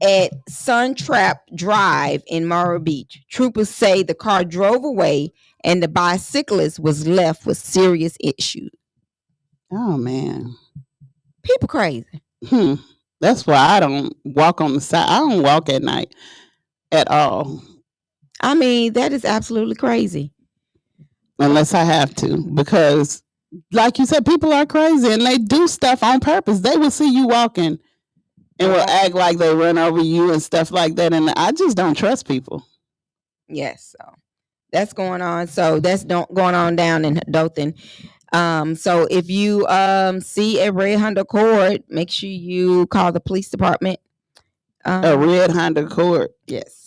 at Suntrap Drive in Marrera Beach. Troopers say the car drove away and the bicyclist was left with serious issues. Oh, man. People crazy. That's why I don't walk on the side. I don't walk at night at all. I mean, that is absolutely crazy. Unless I have to, because like you said, people are crazy and they do stuff on purpose. They will see you walking and will act like they run over you and stuff like that. And I just don't trust people. Yes. So that's going on. So that's going on down in Dothan. So if you see a red Honda Accord, make sure you call the police department. A red Honda Accord. Yes.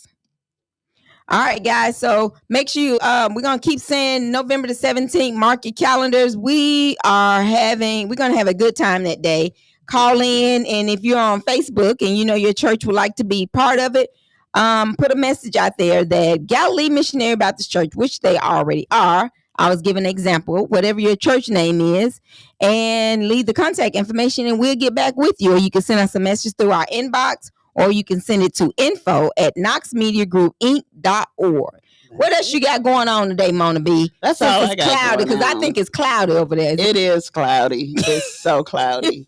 All right, guys. So make sure you, we're going to keep saying November the 17th, mark your calendars. We're going to have a good time that day. Call in. And if you're on Facebook and you know your church would like to be part of it, put a message out there that Galilee Missionary Baptist Church, which they already are. I was giving an example, whatever your church name is, and leave the contact information and we'll get back with you. Or you can send us a message through our inbox, or you can send it to info@knoxmediagroupinc.org. What else you got going on today, Mona B? That's all I got cloudy, because I think it's cloudy over there. It is cloudy. It's so cloudy.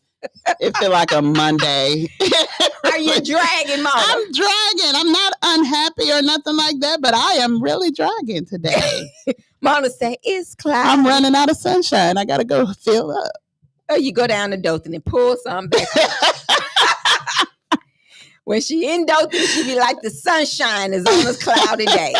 It feels like a Monday. Are you dragging, Mona? I'm dragging. I'm not unhappy or nothing like that, but I am really dragging today. Mona say it's cloudy. I'm running out of sunshine. I got to go fill up. Or you go down to Dothan and pull some back up. When she in Dothan, she be like, the sunshine is on this cloudy day.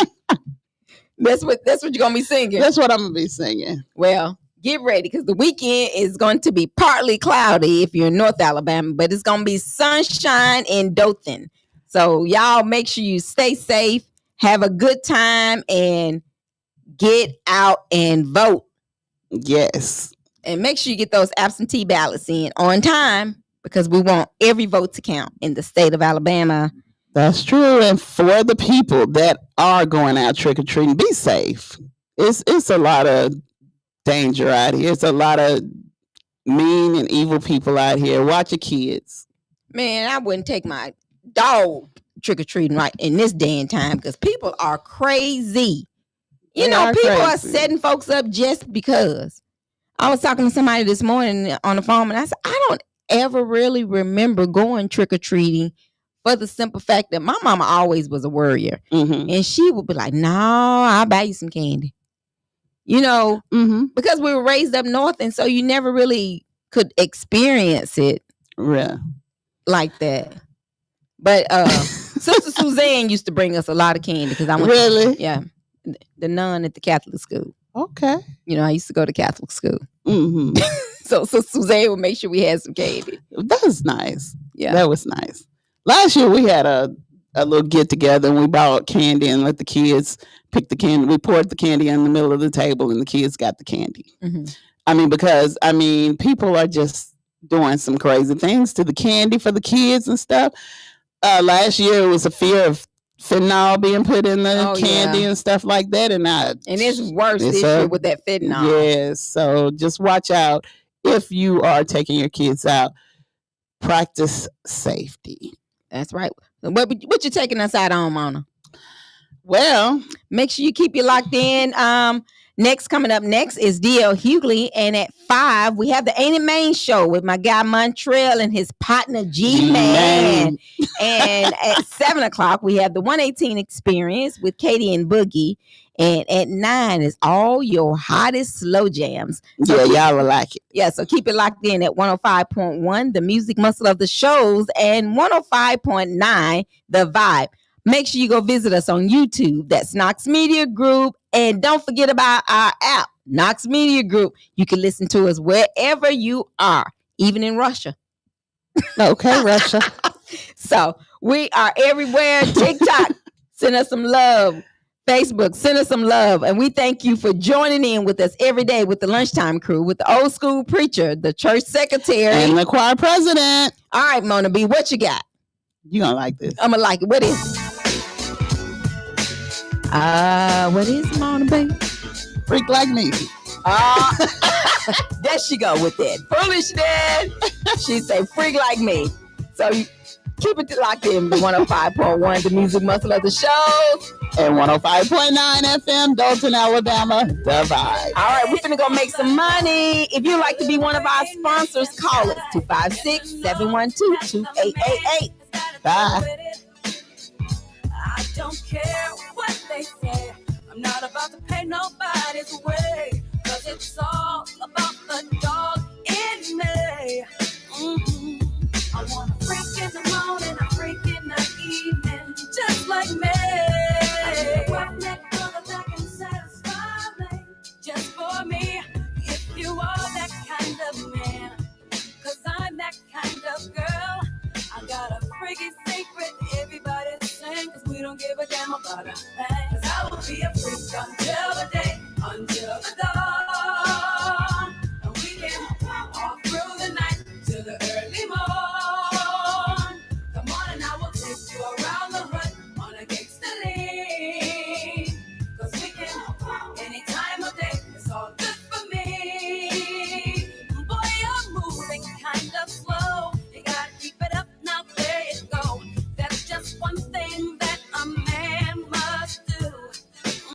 That's what you're going to be singing. That's what I'm going to be singing. Well, get ready, because the weekend is going to be partly cloudy if you're in North Alabama, but it's going to be sunshine in Dothan. So y'all make sure you stay safe, have a good time, and get out and vote. Yes. And make sure you get those absentee ballots in on time, because we want every vote to count in the state of Alabama. That's true. And for the people that are going out trick-or-treating, be safe. It's a lot of danger out here. It's a lot of mean and evil people out here. Watch your kids. Man, I wouldn't take my dog trick-or-treating right in this day and time, because people are crazy. People are setting folks up just because. I was talking to somebody this morning on the phone, and I said, I don't ever really remember going trick-or-treating, for the simple fact that my mama always was a worrier. And she would be like, no, I'll buy you some candy. Because we were raised up north, and so you never really could experience it like that. But Sister Suzanne used to bring us a lot of candy, because I went to the nun at the Catholic school. Okay. I used to go to Catholic school. So Suzanne would make sure we had some candy. That was nice. Yeah. That was nice. Last year we had a little get together and we bought candy and let the kids pick the candy. We poured the candy in the middle of the table and the kids got the candy. Because people are just doing some crazy things to the candy for the kids and stuff. Last year it was a fear of fentanyl being put in the candy and stuff like that. And it's worse this year with that fentanyl. Yes. So just watch out if you are taking your kids out. Practice safety. That's right. What you taking us out on, Mona? Well, make sure you keep you locked in. Coming up next is D.L. Hughley, and at 5 we have the Ain't It Main show with my guy Montreal and his partner G-Man. And at 7 o'clock we have the 118 Experience with Katie and Boogie. And at 9 is all your hottest slow jams. So y'all will like it. Yeah, so keep it locked in at 105.1, the music muscle of the shows, and 105.9, the vibe. Make sure you go visit us on YouTube. That's Knox Media Group. And don't forget about our app, Knox Media Group. You can listen to us wherever you are, even in Russia. Okay, Russia. So we are everywhere. TikTok, send us some love. Facebook, send us some love. And we thank you for joining in with us every day with the Lunchtime crew, with the old school preacher, the church secretary, and the choir president. All right, Mona B, what you got? You gonna like this. I'm gonna like it. What is it? What is it, Mona B? Freak like me. There she go with that. Foolishness. She say freak like me. So you keep it locked in. 105.1, the music muscle of the shows. And 105.9 FM, Dalton, Alabama, the vibe. All right, we're finna go make some money. If you'd like to be one of our sponsors, call us 256-712-2888. Bye. I don't care what they say. I'm not about to pay nobody's way. Cause it's all about the dog in me. I want a freak in the morning, a freak in the evening, just like me. I need a roughneck brother that can satisfy me, just for me. If you are that kind of man, cause I'm that kind of girl. I got a freaky secret everybody's saying, cause we don't give a damn about a thing. Cause I will be a freak until the day, until the dawn.